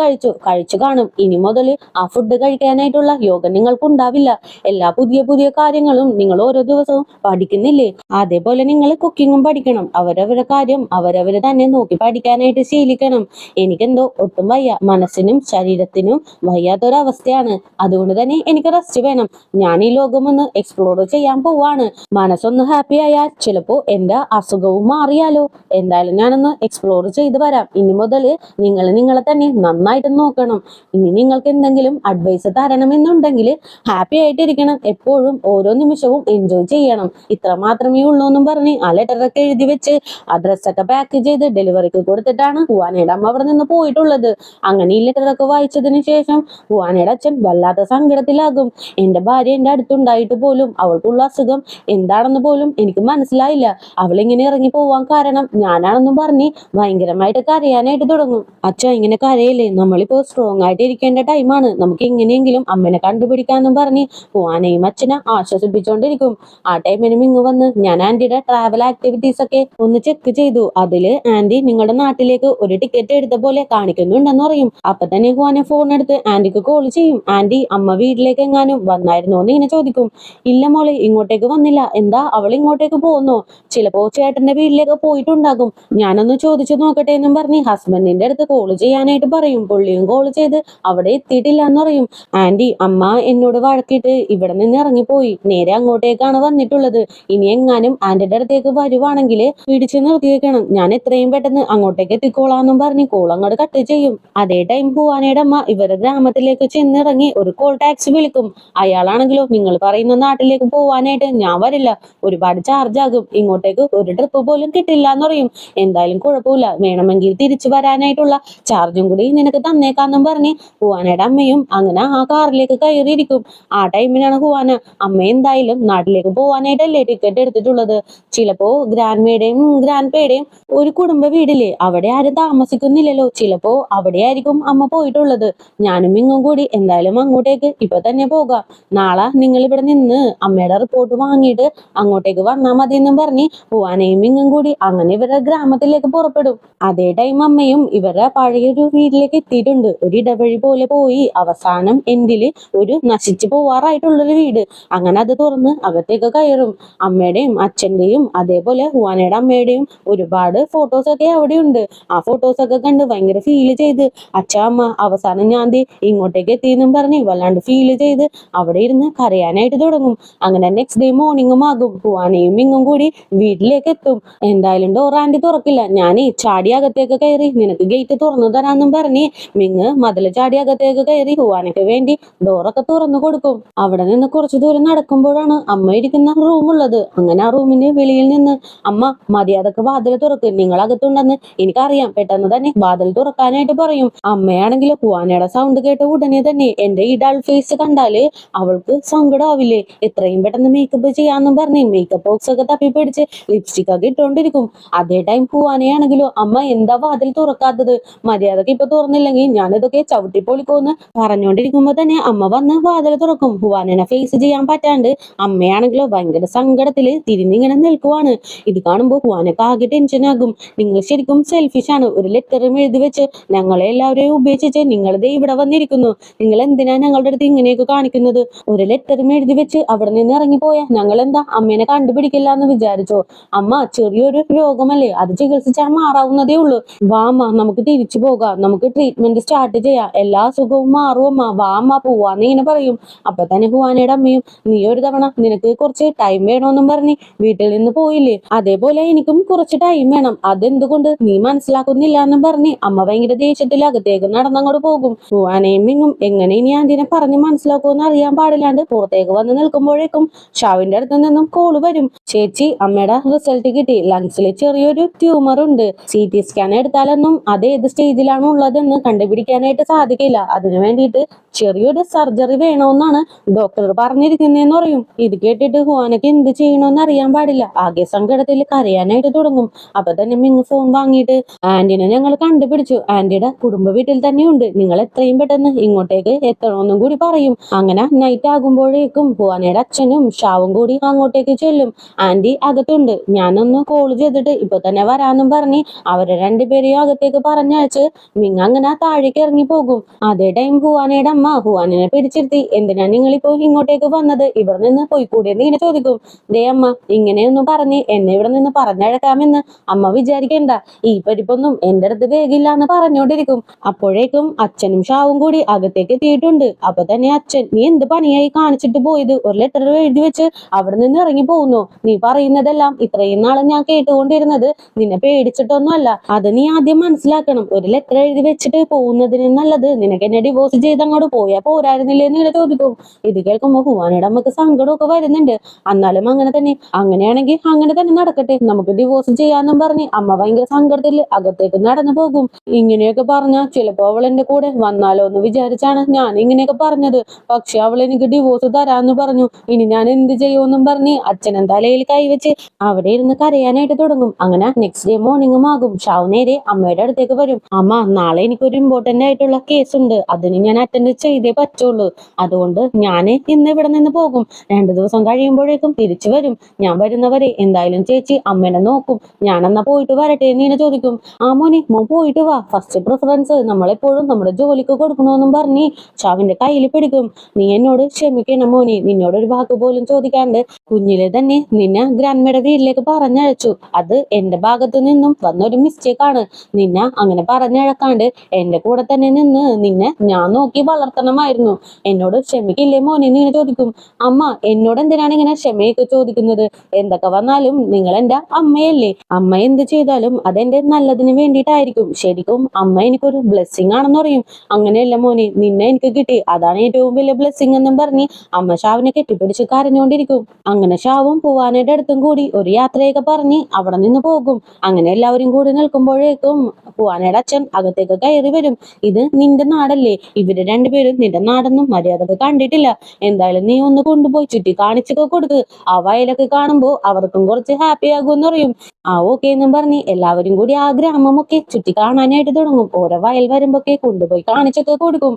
കഴിച്ചു കാണും. ഇനി മുതൽ ആ ഫുഡ് കഴിക്കാനായിട്ടുള്ള യോഗം നിങ്ങൾക്ക് ഉണ്ടാവില്ല. എല്ലാ പുതിയ പുതിയ കാര്യങ്ങളും നിങ്ങൾ ഓരോ ദിവസവും പഠിക്കുന്നില്ലേ, അതേപോലെ നിങ്ങൾ കുക്കിങ്ങും പഠിക്കണം. അവരവരുടെ കാര്യം അവരവര് തന്നെ നോക്കി പഠിക്കാനായിട്ട് ശീലിക്കണം. എനിക്കെന്തോ ഒട്ടും വയ്യ, മനസ്സിനും ശരീരത്തിനും വയ്യാത്തൊരവസ്ഥയാണ്. അതുകൊണ്ട് തന്നെ എനിക്ക് റെസ്റ്റ് വേണം. ഞാൻ ഈ ലോകം ഒന്ന് എക്സ്പ്ലോർ ചെയ്യാൻ പോവാണ്. മനസ്സൊന്ന് ഹാപ്പി ആയാൽ ചിലപ്പോ എന്റെ അസുഖവും മാറിയാലോ. എന്തായാലും ഞാനൊന്ന് എക്സ്പ്ലോർ ചെയ്ത് വരാം. ഇനി മുതൽ നിങ്ങൾ നിങ്ങളെ തന്നെ നന്നായിട്ട് നോക്കണം. ഇനി നിങ്ങൾക്ക് എന്തെങ്കിലും അഡ്വൈസ് തരണമെന്നുണ്ടെങ്കിൽ ഹാപ്പി ആയിട്ടിരിക്കണം. എപ്പോഴും ഓരോ നിമിഷവും എൻജോയ് ചെയ്യണം. ഇത്ര മാത്രമേ ഉള്ളൂ എന്നും പറഞ്ഞ് ആ ലെറ്ററൊക്കെ എഴുതി വെച്ച് ആ ഡ്രസ്സൊക്കെ പാക്ക് ചെയ്ത് ഡെലിവറിക്ക് കൊടുത്തിട്ടാണ് ഹുവാനയുടെ അമ്മ അവിടെ നിന്ന് പോയിട്ടുള്ളത്. അങ്ങനെ ഈ ലെറ്ററൊക്കെ വായിച്ചതിന് ശേഷം ഹുവാനയുടെ അച്ഛൻ വല്ലാത്ത സങ്കടത്തിലാകും. എന്റെ ഭാര്യ എന്റെ അടുത്തുണ്ടായിട്ട് പോലും അവൾക്കുള്ള അസുഖം എന്താണെന്ന് പോലും എനിക്ക് മനസ്സിലായില്ല. അവളിങ്ങനെ ഇറങ്ങി പോവാൻ കാരണം ഞാനാണെന്നും പറഞ്ഞ് ഭയങ്കരമായിട്ട് കരയാനായിട്ട് തുടങ്ങും. അച്ഛ, ഇങ്ങനെ കരയല്ലേ, നമ്മളിപ്പോ സ്ട്രോങ് ആയിട്ട് ഇരിക്കേണ്ട ടൈമാണ്. നമുക്ക് എങ്ങനെയെങ്കിലും അമ്മനെ കണ്ടുപിടിക്കാന്നും പറഞ്ഞ് ഹുവാനയും അച്ഛനെ ആശ്വസിപ്പിച്ചോണ്ടിരിക്കും. ആ ടൈമിന് മിങ്ങ് വന്ന് ഞാൻ ആന്റിയുടെ ട്രാവൽ ആക്ടിവിറ്റീസ് ഒക്കെ ഒന്ന് ചെക്ക് ചെയ്തു. അതില് ആന്റി നിങ്ങളുടെ നാട്ടിലേക്ക് ഒരു ടിക്കറ്റ് എടുത്ത പോലെ കാണിക്കുന്നുണ്ടെന്ന് പറയും. അപ്പൊ തന്നെ ഹുവാന ഫോൺ എടുത്ത് ആന്റിക്ക് കോൾ ചെയ്യും. ആന്റി, അമ്മ വീട്ടിലേക്ക് എങ്ങാനും വന്നായിരുന്നോ എന്ന് ഇങ്ങനെ ചോദിക്കും. ഇല്ല മോളെ, ഇങ്ങോട്ടേക്ക് വന്നില്ല. എന്താ, അവൾ ഇങ്ങോട്ടേക്ക് പോകുന്നോ? ചിലപ്പോ ചേട്ടന്റെ വീട്ടിലേക്ക് പോയിട്ടുണ്ടാകും. ഞാനൊന്ന് ചോദിച്ചു നോക്കട്ടെ എന്നും പറഞ്ഞ് ഹസ്ബൻഡിന്റെ അടുത്ത് കോൾ ചെയ്യാനായിട്ട് പറയും. പുള്ളിയും കോൾ ചെയ്ത് അവിടെ എത്തിയിട്ടില്ല എന്ന് പറയും. ആന്റി, അമ്മ എന്നോട് വഴക്കിട്ട് ഇവിടെ നിന്ന് ഇറങ്ങിപ്പോയി. നേരെ അങ്ങോട്ടേക്കാണ് വന്നിട്ടുള്ളത്. ഇനി എങ്ങാനും ആന്റിയുടെ അടുത്തേക്ക് വരുവാണെങ്കിൽ പിടിച്ചു നിർത്തി വെക്കണം. ഞാൻ എത്രയും പെട്ടെന്ന് അങ്ങോട്ടേക്ക് എത്തിക്കോളാന്നും പറഞ്ഞ് കോൾ അങ്ങോട്ട് കട്ട് ചെയ്യും. അതേ ടൈം ഹുവാനയുടെ അമ്മ ഇവരുടെ ഗ്രാമത്തിലേക്ക് ചെന്നിറങ്ങി ഒരു കോൾ ടാക്സി വിളിക്കും. അയാളാണെങ്കിലോ, നിങ്ങൾ പറയുന്ന നാട്ടിലേക്ക് പോവാനായിട്ട് ഞാൻ വരില്ല, ഒരുപാട് ചാർജ് ആകും, ഇങ്ങോട്ടേക്ക് ഒരു ട്രിപ്പ് പോലും കിട്ടില്ല എന്ന് പറയും. എന്തായാലും കുഴപ്പമില്ല, വേണമെങ്കിൽ തിരിച്ചു വരാനായിട്ടുള്ള ചാർജും കൂടി നിനക്ക് തന്നേക്കാന്നും പറഞ്ഞ് ഹുവാനയുടെ അമ്മയും അങ്ങനെ ആ കാറിലേക്ക് കയറിയിരിക്കും. ആ ടൈമിനാണ് ഹുവാന, അമ്മ എന്തായാലും നാട്ടിലേക്ക് പോവാനായിട്ടല്ലേ ടിക്കറ്റ് എടുത്തിട്ടുള്ളത്. ചിലപ്പോ ഗ്രാൻഡ്മയുടെയും ഗ്രാൻഡ്പയുടെയും ഒരു കുടുംബ വീടില്ലേ, അവിടെ ആരും താമസിക്കുന്നില്ലല്ലോ, ചിലപ്പോ അവിടെ ആയിരിക്കും അമ്മ പോയിട്ടുള്ളത്. ഞാനും ഇങ്ങും കൂടി എന്തായാലും അങ്ങോട്ടേക്ക് ഇപ്പൊ തന്നെ പോകാം. നാളെ നിങ്ങൾ ഇവിടെ നിന്ന് അമ്മയുടെ റിപ്പോർട്ട് വാങ്ങിയിട്ട് അങ്ങോട്ടേക്ക് വന്നാൽ മതി എന്നും പറഞ്ഞ് ഹുവാനയും ഇങ്ങും കൂടി അങ്ങനെ ഇവരുടെ ഗ്രാമത്തിലേക്ക് പുറപ്പെടും. ഇഷ്ടപ്പെടും. അതേ ടൈം അമ്മയും ഇവരുടെ പഴയൊരു വീട്ടിലേക്ക് എത്തിയിട്ടുണ്ട്. ഒരു ഇടവഴി പോലെ പോയി അവസാനം എൻഡില് ഒരു നശിച്ചു പോവാറായിട്ടുള്ളൊരു വീട്. അങ്ങനെ അത് തുറന്ന് അകത്തേക്ക് കയറും. അമ്മയുടെയും അച്ഛന്റെയും അതേപോലെ ഹുവാനയുടെ അമ്മയുടെയും ഒരുപാട് ഫോട്ടോസ് ഒക്കെ അവിടെ ഉണ്ട്. ആ ഫോട്ടോസ് ഒക്കെ കണ്ട് ഭയങ്കര ഫീല് ചെയ്ത് അച്ഛ അമ്മ അവസാനം ഞാൻ ദേ ഇങ്ങോട്ടേക്ക് എത്തിയെന്നും പറഞ്ഞ് വല്ലാണ്ട് ഫീല് ചെയ്ത് അവിടെ ഇരുന്ന് കരയാനായിട്ട് തുടങ്ങും. അങ്ങനെ നെക്സ്റ്റ് ഡേ മോർണിംഗും ആകും. ഹുവാനയും മിങ്ങും കൂടി വീട്ടിലേക്ക് എത്തും. എന്തായാലും ഡോർ ആന്റി തുറക്കില്ല. ഞാൻ ചാടി അകത്തേക്ക് കയറി നിനക്ക് ഗേറ്റ് തുറന്നു തരാന്നും പറഞ്ഞ് മിങ് മതില് ചാടി അകത്തേക്ക് കയറി ഹുവാനയ്ക്ക് വേണ്ടി ഡോറൊക്കെ തുറന്നു കൊടുക്കും. അവിടെ നിന്ന് കുറച്ചു ദൂരം നടക്കുമ്പോഴാണ് അമ്മ ഇരിക്കുന്ന റൂം ഉള്ളത്. അങ്ങനെ ആ റൂമിന് വെളിയിൽ നിന്ന് അമ്മ മര്യാദക്ക് വാതിൽ തുറക്ക്, നിങ്ങൾ അകത്തുണ്ടെന്ന് എനിക്കറിയാം, പെട്ടെന്ന് തന്നെ വാതിൽ തുറക്കാനായിട്ട് പറയും. അമ്മയാണെങ്കിൽ ഹുവാനയുടെ സൗണ്ട് കേട്ട ഉടനെ തന്നെ എന്റെ ഈ ഡൾ ഫേസ് കണ്ടാല് അവൾക്ക് സങ്കടാവില്ലേ, എത്രയും പെട്ടെന്ന് മേക്കപ്പ് ചെയ്യാന്നും പറഞ്ഞ് മേക്കപ്പ് ബോക്സ് ഒക്കെ തപ്പി പിടിച്ച് ലിപ്സ്റ്റിക് ഒക്കെ ഇട്ടോണ്ടിരിക്കും. അതേ ടൈം ഹുവാനയാണെങ്കിലോ അമ്മ എന്താ വാതിൽ തുറക്കാത്തത്, മര്യാദക്ക് ഇപ്പൊ തുറന്നില്ലെങ്കിൽ ഞാനിതൊക്കെ ചവിട്ടി പൊളിക്കോന്ന് പറഞ്ഞോണ്ടിരിക്കുമ്പോ തന്നെ അമ്മ വന്ന് വാതിൽ തുറക്കും. ഹുവാനനെ ഫേസ് ചെയ്യാൻ പറ്റാണ്ട് അമ്മയാണെങ്കിലോ ഭയങ്കര സങ്കടത്തില് തിരിഞ്ഞിങ്ങനെ നിൽക്കുവാണ്. ഇത് കാണുമ്പോ ഹുവാനക്ക് ആകെ ടെൻഷനാകും. നിങ്ങൾ ശരിക്കും സെൽഫിഷ് ആണ്, ഒരു ലെറ്ററും എഴുതി വെച്ച് ഞങ്ങളെ എല്ലാവരെയും ഉപേക്ഷിച്ച് നിങ്ങൾ ദേ ഇവിടെ വന്നിരിക്കുന്നു. നിങ്ങൾ എന്തിനാ ഞങ്ങളുടെ അടുത്ത് ഇങ്ങനെയൊക്കെ കാണിക്കുന്നത്? ഒരു ലെറ്ററും എഴുതി വെച്ച് അവിടെ നിന്ന് ഇറങ്ങിപ്പോയാ ഞങ്ങൾ എന്താ അമ്മേനെ കണ്ടുപിടിക്കില്ല എന്ന് വിചാരിച്ചോ? അമ്മ ചെറിയൊരു രോഗമല്ലേ, അത് ചികിത്സിച്ചാൽ മാറാവുന്നതേ ഉള്ളൂ. വാ അമ്മ, നമുക്ക് തിരിച്ചു പോകാം, നമുക്ക് ട്രീറ്റ്മെന്റ് സ്റ്റാർട്ട് ചെയ്യാം, എല്ലാ അസുഖവും മാറും അമ്മ, വാ അമ്മ പോവാന്ന് ഇങ്ങനെ പറയും. അപ്പൊ തന്നെ ഹുവാനയുടെ അമ്മയും നീ ഒരു തവണ നിനക്ക് കുറച്ച് ടൈം വേണമെന്നും പറഞ്ഞ് വീട്ടിൽ നിന്ന് പോയില്ലേ, അതേപോലെ എനിക്കും കുറച്ച് ടൈം വേണം, അതെന്തുകൊണ്ട് നീ മനസ്സിലാക്കുന്നില്ല എന്നും പറഞ്ഞ് അമ്മ ഭയങ്കര ദേഷ്യത്തിൽ അകത്തേക്ക് നടന്നങ്ങോട്ട് പോകും. ഹുവാനയും മിങ്ങും എങ്ങനെ ഇനി ആന്റിനെ പറഞ്ഞ് മനസ്സിലാക്കുമെന്ന് അറിയാൻ പാടില്ലാണ്ട് പുറത്തേക്ക് വന്ന് നിൽക്കുമ്പോഴേക്കും ഷാവിന്റെ അടുത്ത് നിന്നും കോള് വരും. ചേച്ചി, അമ്മയുടെ റിസൾട്ട് കിട്ടി, ലങ്സിൽ ചെറിയൊരു ട്യൂമർ ഉണ്ട്, CT സ്കാൻ എടുത്താലൊന്നും അത് ഏത് സ്റ്റേജിലാണ് ഉള്ളതെന്ന് കണ്ടുപിടിക്കാനായിട്ട് സാധിക്കില്ല, അതിനു വേണ്ടിയിട്ട് ചെറിയൊരു സർജറി വേണമെന്നാണ് ഡോക്ടർ പറഞ്ഞിരിക്കുന്നതെന്ന് പറയും. ഇത് കേട്ടിട്ട് ഹുവാനക്ക് എന്ത് ചെയ്യണമെന്ന് അറിയാൻ പാടില്ല, ആകെ സങ്കടത്തിൽ കരയാനായിട്ട് തുടങ്ങും. അപ്പൊ തന്നെ മിങ് ഫോൺ വാങ്ങിയിട്ട് ആന്റിനെ ഞങ്ങൾ കണ്ടുപിടിച്ചു, ആന്റിയുടെ കുടുംബ വീട്ടിൽ തന്നെയുണ്ട്, നിങ്ങൾ എത്രയും പെട്ടെന്ന് ഇങ്ങോട്ടേക്ക് എത്തണമെന്നും കൂടി പറയും. അങ്ങനെ നൈറ്റ് ആകുമ്പോഴേക്കും ഹുവാനയുടെ അച്ഛനും ഷാവും കൂടി അങ്ങോട്ടേക്ക് ചെല്ലും. ആന്റി അകത്തുണ്ട്, ഞാനൊന്ന് കോൾ ചെയ്തിട്ട് ഇപ്പൊ തന്നെ വരാന്നും പറഞ്ഞ് അവരെ രണ്ടുപേരെയും അകത്തേക്ക് പറഞ്ഞയച്ച് മിങ് അങ്ങനെ താഴേക്ക് ഇറങ്ങി പോകും. അതേ ടൈം ഹുവാനയുടെ അമ്മ ഹുവാനെ പിടിച്ചിരുത്തി എന്തിനാ നിങ്ങളിപ്പോ ഇങ്ങോട്ടേക്ക് വന്നത്, ഇവിടെ നിന്ന് പോയിക്കൂടെന്ന് ഇങ്ങനെ ചോദിക്കും. ദേ അമ്മ, ഇങ്ങനെയൊന്നും പറഞ്ഞ് എന്നെ ഇവിടെ നിന്ന് പറഞ്ഞഴക്കാമെന്ന് അമ്മ വിചാരിക്കേണ്ട, ഈ പരിപ്പൊന്നും എന്റെ അടുത്ത് വേഗില്ല എന്ന് പറഞ്ഞോണ്ടിരിക്കും. അപ്പോഴേക്കും അച്ഛനും ഷാവും കൂടി അകത്തേക്ക് എത്തിയിട്ടുണ്ട്. അപ്പൊ തന്നെ അച്ഛൻ, നീ എന്ത് പണിയായി കാണിച്ചിട്ട് പോയത്, ഒരു ലെറ്റർ എഴുതി വെച്ച് അവിടെ നിന്ന് ഇറങ്ങി പോകുന്നു, നീ പറയുന്നതെല്ലാം ഇത്രയും നാളെ ഞാൻ കേട്ടുകൊണ്ടിരുന്നത് നിന്നെ പേടിച്ചിട്ടൊന്നും അല്ല, അത് നീ ആദ്യം മനസ്സിലാക്കണം, ഒരു ലെറ്റർ എഴുതി വെച്ചിട്ട് പോകുന്നതിന് നല്ലത് നിനക്ക് എന്നെ ഡിവോഴ്സ് ചെയ്ത് അങ്ങോട്ട് പോയാ പോരായിരുന്നില്ലേ എന്ന് ചോദിക്കും. ഇത് കേൾക്കുമ്പോ ഹുവാനയുടെ അമ്മക്ക് സങ്കടമൊക്കെ വരുന്നുണ്ട്. എന്നാലും അങ്ങനെ തന്നെ, അങ്ങനെയാണെങ്കിൽ അങ്ങനെ തന്നെ നടക്കട്ടെ, നമുക്ക് ഡിവോഴ്സ് ചെയ്യാന്നും പറഞ്ഞ് അമ്മ ഭയങ്കര സങ്കടത്തിൽ അകത്തേക്ക് നടന്നു പോകും. ഇങ്ങനെയൊക്കെ പറഞ്ഞാ ചിലപ്പോ അവൾ എന്റെ കൂടെ വന്നാലോ എന്ന് വിചാരിച്ചാണ് ഞാൻ ഇങ്ങനെയൊക്കെ പറഞ്ഞത്, പക്ഷെ അവൾ എനിക്ക് ഡിവോഴ്സ് തരാന്ന് പറഞ്ഞു, ഇനി ഞാൻ എന്ത് ചെയ്യുമെന്നും പറഞ്ഞ് അച്ഛനും തലയിൽ കൈവച്ച് അവിടെ ഇരുന്ന് കരയാനായിട്ട് തുടങ്ങും. അങ്ങനെ നെക്സ്റ്റ് ഡേ മോർണിംഗും ആകും. ഷാവ് നേരെ അമ്മയുടെ അടുത്തേക്ക് വരും. അമ്മ, നാളെ എനിക്കൊരു ഇമ്പോർട്ടന്റ് ആയിട്ടുള്ള കേസ് ഉണ്ട്, അതിന് ഞാൻ അറ്റൻഡ് ചെയ്തേ പറ്റുള്ളൂ, അതുകൊണ്ട് ഞാൻ ഇന്ന് ഇവിടെ നിന്ന് പോകും, 2 ദിവസം കഴിയുമ്പോഴേക്കും തിരിച്ചു വരും, ഞാൻ വരുന്നവരെ എന്തായാലും ചേച്ചി അമ്മേനെ നോക്കും, ഞാനെന്നാ പോയിട്ട് വരട്ടെ എന്ന് ഇങ്ങനെ ചോദിക്കും. ആ മോനെ, മോൻ പോയിട്ട് വാ, ഫസ്റ്റ് പ്രിഫറൻസ് നമ്മളെപ്പോഴും നമ്മുടെ ജോലിക്ക് കൊടുക്കണമെന്നും പറഞ്ഞ് ഷാവിന്റെ കയ്യിൽ പിടിക്കും. നീ എന്നോട് ക്ഷമിക്കണം മോനെ, നിന്നോട് ഒരു വാക്ക് പോലും ചോദിക്കാണ്ട് കുഞ്ഞിലെ തന്നെ നിന്നെ ഗ്രാൻഡ്മയുടെ വീട്ടിലേക്ക് പറഞ്ഞയച്ചു, അത് എന്റെ ഭാഗത്തു നിന്നും വന്നൊരു മിസ്റ്റേക്ക് ആണ്, നിന്നെ അങ്ങനെ പറഞ്ഞഴക്കാണ്ട് എന്റെ കൂടെ തന്നെ നിന്ന് നിന്നെ ഞാൻ നോക്കി വളർത്തണമായിരുന്നു, എന്നോട് ക്ഷമിക്കില്ലേ മോനെ എന്ന് ഇങ്ങനെ ചോദിക്കും. അമ്മ, എന്നോട് എന്തിനാണ് ഇങ്ങനെ ക്ഷമയൊക്കെ ചോദിക്കുന്നത്, എന്തൊക്കെ വന്നാലും നിങ്ങൾ എന്റെ അമ്മയല്ലേ, അമ്മ എന്ത് ചെയ്താലും അതെന്റെ നല്ലതിന് വേണ്ടിയിട്ടായിരിക്കും, ശരിക്കും അമ്മ എനിക്കൊരു ബ്ലെസ്സിങ് ആണെന്ന് പറയും. അങ്ങനെയല്ല മോനെ, നിന്നെ എനിക്ക് കിട്ടി, അതാണ് ഏറ്റവും വലിയ ബ്ലെസ്സിങ് എന്നും പറഞ്ഞ് അമ്മ ഷാവിനെ കെട്ടിപ്പിടിച്ച് കരഞ്ഞുകൊണ്ടിരിക്കും. അങ്ങനെ ഷാവും ഹുവാനയുടെ അടുത്തും കൂടി ഒരു യാത്രയൊക്കെ പറഞ്ഞ് അവിടെ നിന്ന് പോകും. അങ്ങനെ എല്ലാവരും കൂടി നിൽക്കുമ്പോഴേക്കും ഹുവാനയുടെ അച്ഛൻ അകത്തേക്ക് കയറി വരും. ഇത് നിന്റെ നാടല്ലേ, ഇവര് രണ്ടുപേരും നിന്റെ നാടൊന്നും മര്യാദക്ക് കണ്ടിട്ടില്ല, എന്തായാലും നീ ഒന്ന് കൊണ്ടുപോയി ചുറ്റി കാണിച്ചൊക്കെ കൊടുക്ക്, ആ വയലൊക്കെ കാണുമ്പോ അവർക്കും കുറച്ച് ഹാപ്പി ആകുമെന്ന് പറയും. ആ ഓക്കെ എന്നും പറഞ്ഞ് എല്ലാവരും കൂടി ആ ഗ്രാമമൊക്കെ ചുറ്റി കാണാനായിട്ട് തുടങ്ങും. ഓരോ വയൽ വരുമ്പൊക്കെ കൊണ്ടുപോയി കാണിച്ചൊക്കെ കൊടുക്കും.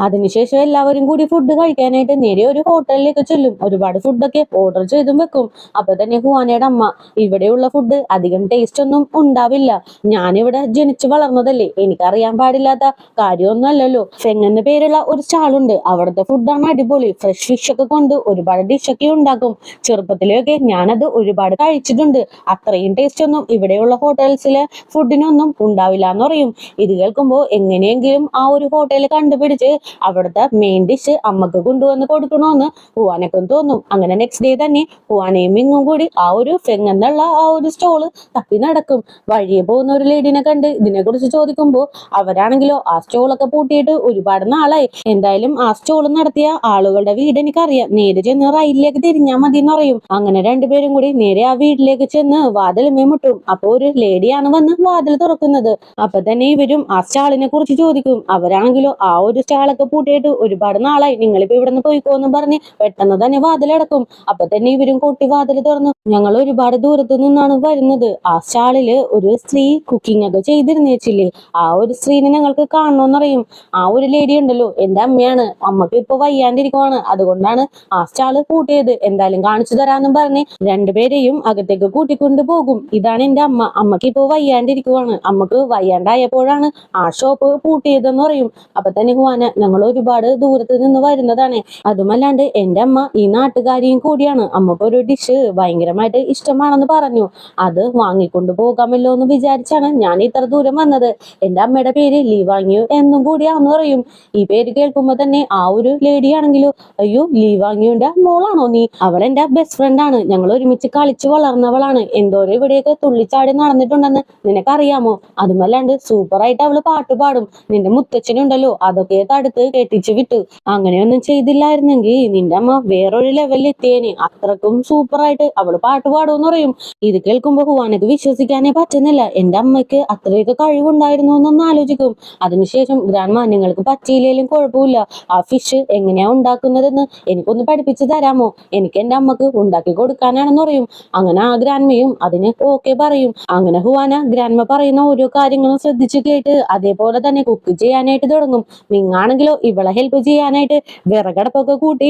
അതിനുശേഷം എല്ലാവരും കൂടി ഫുഡ് കഴിക്കാനായിട്ട് നേരെ ഒരു ഹോട്ടലിലേക്ക് ചെല്ലും. ഒരുപാട് ഫുഡൊക്കെ ഓർഡർ ചെയ്തും വെക്കും. അപ്പൊ തന്നെ ഹുവാനയുടെ അമ്മ, ഇവിടെയുള്ള ഫുഡ് അധികം ടേസ്റ്റ് ഒന്നും ഉണ്ടാവില്ല, ഞാനിവിടെ ജനിച്ചു വളർന്നതല്ലേ, എനിക്കറിയാൻ പാടില്ലാത്ത കാര്യമൊന്നും അല്ലല്ലോ. ഫെങ് എന്ന പേരുള്ള ഒരു സ്റ്റാളുണ്ട്, അവിടുത്തെ ഫുഡാണ് അടിപൊളി, ഫ്രഷ് ഫിഷ് ഒക്കെ കൊണ്ട് ഒരുപാട് ഡിഷൊക്കെ ഉണ്ടാക്കും. ചെറുപ്പത്തിലൊക്കെ ഞാനത് ഒരുപാട് കഴിച്ചിട്ടുണ്ട്. അത്രയും ടേസ്റ്റ് ഒന്നും ഇവിടെയുള്ള ഹോട്ടൽസിലെ ഫുഡിനൊന്നും ഉണ്ടാവില്ല എന്ന് പറയും. ഇത് കേൾക്കുമ്പോൾ എങ്ങനെയെങ്കിലും ആ ഒരു ഹോട്ടൽ കണ്ടുപിടിച്ച് അവിടുത്തെ മെയിൻ ഡിഷ് അമ്മക്ക് കൊണ്ടുവന്ന് കൊടുക്കണമെന്ന് ഹുവാനക്കും തോന്നും. അങ്ങനെ നെക്സ്റ്റ് ഡേ തന്നെ ഹുവാനയും മിങ്ങും കൂടി ആ ഒരു ഫെങ് എന്നുള്ള ആ ഒരു സ്റ്റോള് തപ്പി നടക്കും. വഴിയെ പോകുന്ന ഒരു ലേഡിനെ കണ്ട് ഇതിനെ കുറിച്ച് ചോദിക്കുമ്പോൾ അവരാണെങ്കിലോ ആ സ്റ്റോളൊക്കെ പൂട്ടിയിട്ട് ഒരുപാട് നാളായി, എന്തായാലും ആ സ്റ്റോൾ നടത്തിയ ആളുകളുടെ വീട് എനിക്കറിയാം, നേരെ ചെന്ന് റൈലിലേക്ക് തിരിഞ്ഞാൽ മതി എന്ന് പറയും. അങ്ങനെ രണ്ടുപേരും കൂടി നേരെ ആ വീട്ടിലേക്ക് ചെന്ന് വാതിലുമേ മുട്ടും. അപ്പൊ ഒരു ലേഡിയാണ് വന്ന് വാതിൽ തുറക്കുന്നത്. അപ്പൊ തന്നെ ഇവരും ആ സ്റ്റാളിനെ കുറിച്ച് ചോദിക്കും. അവരാണെങ്കിലോ ആ ഒരു സ്റ്റാളൊക്കെ പൂട്ടിയിട്ട് ഒരുപാട് നാളായി, നിങ്ങളിപ്പോ ഇവിടെ നിന്ന് പോയിക്കോന്ന് പറഞ്ഞ് പെട്ടെന്ന് തന്നെ വാതിലടക്കും. അപ്പൊ തന്നെ ഇവരും കൂട്ടി വാതിൽ തുറന്നു, ഞങ്ങൾ ഒരുപാട് ദൂരത്ത് നിന്നാണ് വരുന്നത്, ആ സ്റ്റാളില് ഒരു സ്ത്രീ കുക്കിംഗ് ഒക്കെ ചെയ്തിരുന്നേച്ചില്ലേ, ആ ഒരു സ്ത്രീനെ ഞങ്ങൾക്ക് കാണണമെന്ന് പറയും. ആ ഒരു ലേഡി ഉണ്ടല്ലോ എന്റെ അമ്മയാണ്, അമ്മക്ക് ഇപ്പൊ വയ്യാണ്ടിരിക്കുവാണ്, അതുകൊണ്ടാണ് ആ സ്റ്റാള് പൂട്ടിയത്, എന്തായാലും കാണിച്ചു തരാന്നും പറഞ്ഞ് രണ്ടുപേരെയും അകത്തേക്ക് കൂട്ടിക്കൊണ്ടു പോകും. ഇതാണ് എന്റെ അമ്മ, അമ്മക്ക് ഇപ്പൊ വയ്യാണ്ടിരിക്കുവാണ്, അമ്മക്ക് വയ്യാണ്ടായപ്പോഴാണ് ആ ഷോപ്പ് പൂട്ടിയതെന്ന് പറയും. അപ്പൊ തന്നെ ഹുവാന, ഞങ്ങൾ ഒരുപാട് ദൂരത്ത് നിന്ന് വരുന്നതാണ്, അതുമല്ലാണ്ട് എന്റെ അമ്മ ഈ നാട്ടുകാരിയും കൂടിയാണ്, അമ്മക്ക് ഒരു ഡിഷ് ഭയങ്കരമായിട്ട് ഇഷ്ടമാണെന്ന് പറഞ്ഞു, അത് വാങ്ങിക്കൊണ്ടു പോകാമല്ലോ എന്ന് വിചാരിച്ചാണ് ഞാൻ ഇത്ര ദൂരം വന്നത്, എന്റെ അമ്മയുടെ പേര് ലീ വാങ്ങിയു എന്നും കൂടിയാന്ന് പറയും. ഈ പേര് കേൾക്കുമ്പോ തന്നെ ആ ഒരു ലേഡി ആണെങ്കിലോ, അയ്യോ ലീ വാങ്ങിയുടെ മോളാണോ നീ, അവൾ എന്റെ ബെസ്റ്റ് ഫ്രണ്ട് ആണ്, ഞങ്ങൾ ഒരുമിച്ച് കളിച്ചു വളർന്നവളാണ്, എന്തോരം ഇവിടെയൊക്കെ തുള്ളിച്ചാടി നടന്നിട്ടുണ്ടെന്ന് നിനക്കറിയാമോ, അതുമല്ലാണ്ട് സൂപ്പറായിട്ട് അവള് പാട്ട് പാടും, നിന്റെ മുത്തച്ഛനുണ്ടല്ലോ അതൊക്കെ തടുത്ത് കെട്ടിച്ചു വിട്ടു, അങ്ങനെയൊന്നും ചെയ്തില്ലായിരുന്നെങ്കിൽ നിന്റെ അമ്മ വേറൊരു ലെവലിൽ എത്തിയേനെ, അത്രക്കും സൂപ്പറായിട്ട് അവള് പാട്ട് പാടുമെന്ന് പറയും. ഇത് കേൾക്കുമ്പോ ഹുവാനക്ക് വിശ്വസിക്കാനേ പറ്റുന്നില്ല, എന്റെ അമ്മയ്ക്ക് അത്രയൊക്കെ കഴിവുണ്ടായിരുന്നു എന്നൊന്ന് ആലോചിക്കും. അതിനുശേഷം ഗ്രാൻഡ്മ, നിങ്ങൾക്ക് പറ്റിയില്ലേലും കുഴപ്പമില്ല, ആ ഫിഷ് എങ്ങനെയാ ഉണ്ടാക്കുന്നതെന്ന് എനിക്കൊന്ന് പഠിപ്പിച്ചു തരാമോ, എനിക്ക് എന്റെ അമ്മക്ക് ഉണ്ടാക്കി കൊടുക്കാനാണെന്ന് പറയും. അങ്ങനെ ആ ഗ്രാൻഡ്മയും അതിന് ഓക്കെ പറയും. അങ്ങനെ ഹുവാന ഗ്രാൻഡ്മ പറയുന്ന ഓരോ കാര്യങ്ങളും ശ്രദ്ധിച്ചു കേട്ട് അതേപോലെ തന്നെ കുക്ക് ചെയ്യാനായിട്ട് തുടങ്ങും. മിങ്ങാണെങ്കിലോ ഇവളെ ഹെൽപ്പ് ചെയ്യാനായിട്ട് വിറകടപ്പൊക്കെ കൂട്ടി